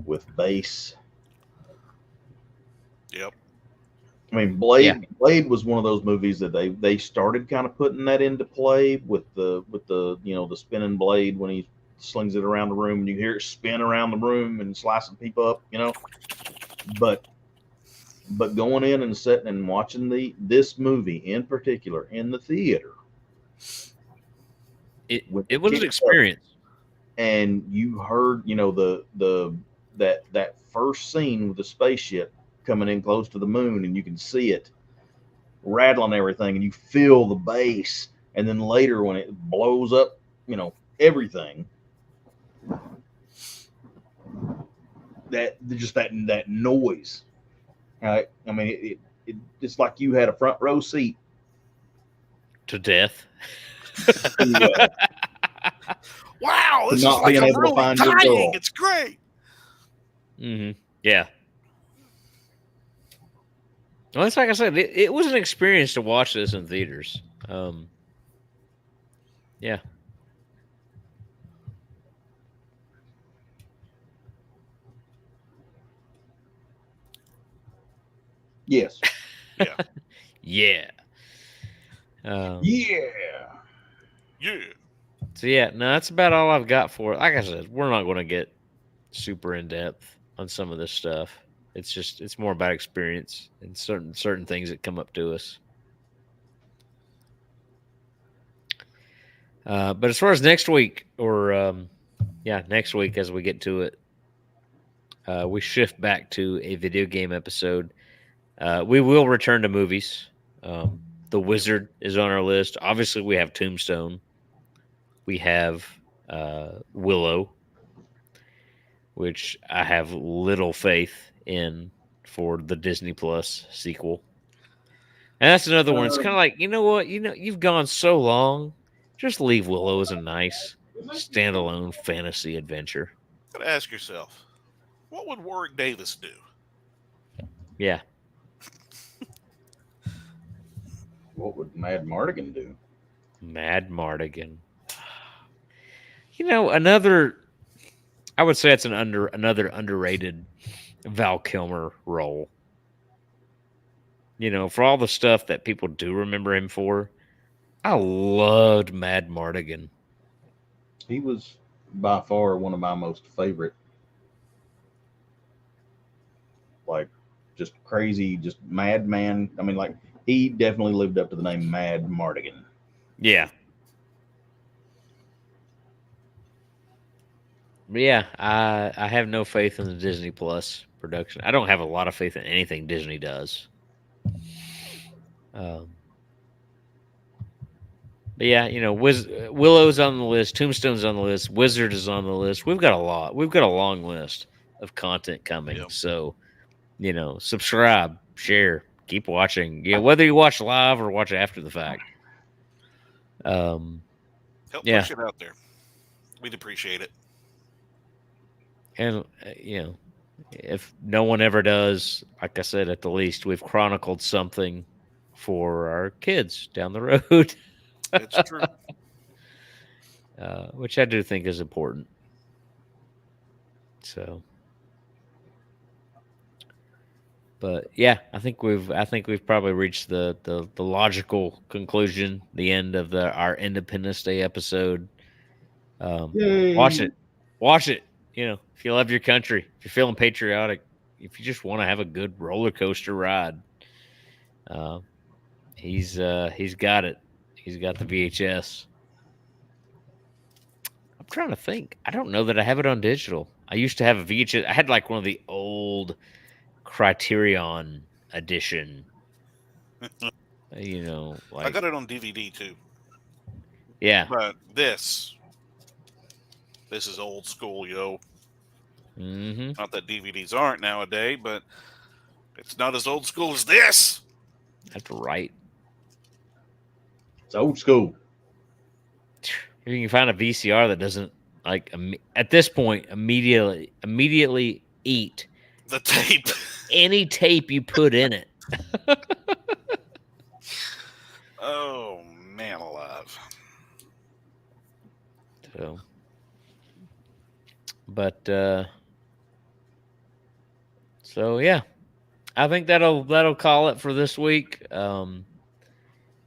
with bass.
Yep.
I mean, Blade was one of those movies that they started kind of putting that into play with the the spinning blade when he slings it around the room and you hear it spin around the room and slicing people up, But going in and sitting and watching this movie in particular in the theater, with
It
the
was an
kicked up,
experience.
and you heard, that first scene with the spaceship coming in close to the moon, and you can see it rattling everything, and you feel the bass, and then later when it blows up, everything, that noise. I mean, it's like you had a front row seat
To death.
to,
Wow, this is
not
like
being
I'm
able to
really
find your
dying.
girl.
It's great.
Yeah. Well, it's like I said, it was an experience to watch this in theaters. Yeah.
Yes.
Yeah.
Yeah.
Yeah.
Yeah.
So yeah, no, that's about all I've got for it. Like I said, we're not going to get super in depth on some of this stuff. It's more about experience and certain things that come up to us. But as far as next week, or next week as we get to it, we shift back to a video game episode. We will return to movies. The Wizard is on our list. Obviously, we have Tombstone. We have Willow, which I have little faith in for the Disney Plus sequel. And that's another one. It's kind of like, you know what? You've gone so long. Just leave Willow as a nice standalone fantasy adventure.
Gotta ask yourself, what would Warwick Davis do?
Yeah.
What would Mad Mardigan do?
Mad Mardigan. Another. I would say it's another underrated Val Kilmer role. For all the stuff that people do remember him for, I loved Mad Mardigan.
He was by far one of my most favorite, like, just crazy, just madman. I mean, like, he definitely lived up to the name Mad Mardigan.
Yeah. But yeah, I have no faith in the Disney Plus production. I don't have a lot of faith in anything Disney does. But yeah, Willow's on the list, Tombstone's on the list, Wizard is on the list. We've got a lot. We've got a long list of content coming.
Yep.
So, subscribe, share, keep watching. Yeah, whether you watch live or watch after the fact.
Help
Yeah.
push it out there. We'd appreciate it.
And if no one ever does, like I said, at the least we've chronicled something for our kids down the road.
It's true.
Which I do think is important. So, but yeah, I think we've probably reached the logical conclusion, the end of our Independence Day episode.
Yay.
Watch it. If you love your country, if you're feeling patriotic, if you just want to have a good roller coaster ride, he's got it. He's got the VHS. I'm trying to think. I don't know that I have it on digital. I used to have a VHS. I had like one of the old Criterion edition. Like
I got it on DVD too.
Yeah.
But this is old school, yo.
Mm-hmm.
Not that DVDs aren't nowadays, but it's not as old school as this.
That's right.
It's old school.
If you can find a VCR that doesn't at this point immediately eat
The tape.
any tape you put in it.
Oh, man alive.
So, but so yeah, I think that'll call it for this week.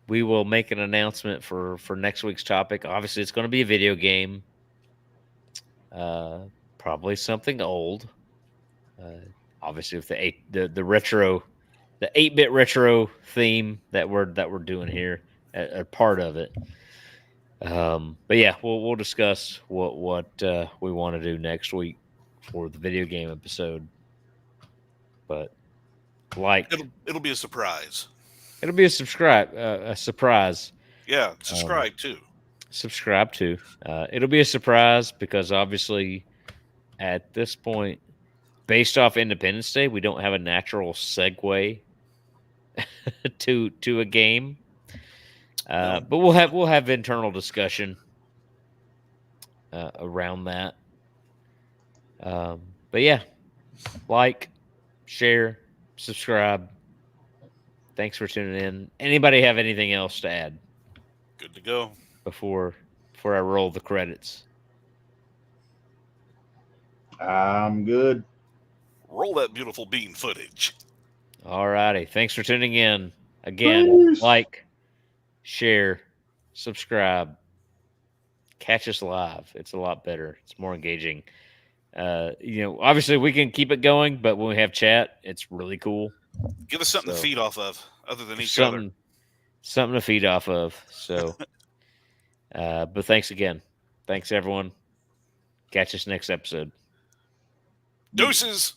We will make an announcement for next week's topic. Obviously, it's going to be a video game. Probably something old. Obviously, with the retro, the 8-bit retro theme that we're doing here, a part of it. But yeah, we'll discuss what we want to do next week for the video game episode. But
it'll be a surprise.
It'll be a surprise.
Yeah, subscribe too.
Subscribe to. It'll be a surprise because obviously at this point, based off Independence Day, we don't have a natural segue to a game.
No.
But we'll have internal discussion around that. But yeah, like, share, subscribe. Thanks for tuning in. Anybody have anything else to add?
Good to go.
Before I roll the credits.
I'm good.
Roll that beautiful bean footage.
All righty. Thanks for tuning in. Again,
Peace.
like, share, subscribe. Catch us live. It's a lot better. It's more engaging. Obviously we can keep it going, but when we have chat, it's really cool.
Give us something to feed off of other than each other.
Something to feed off of. So, but thanks again. Thanks everyone. Catch us next episode.
Deuces.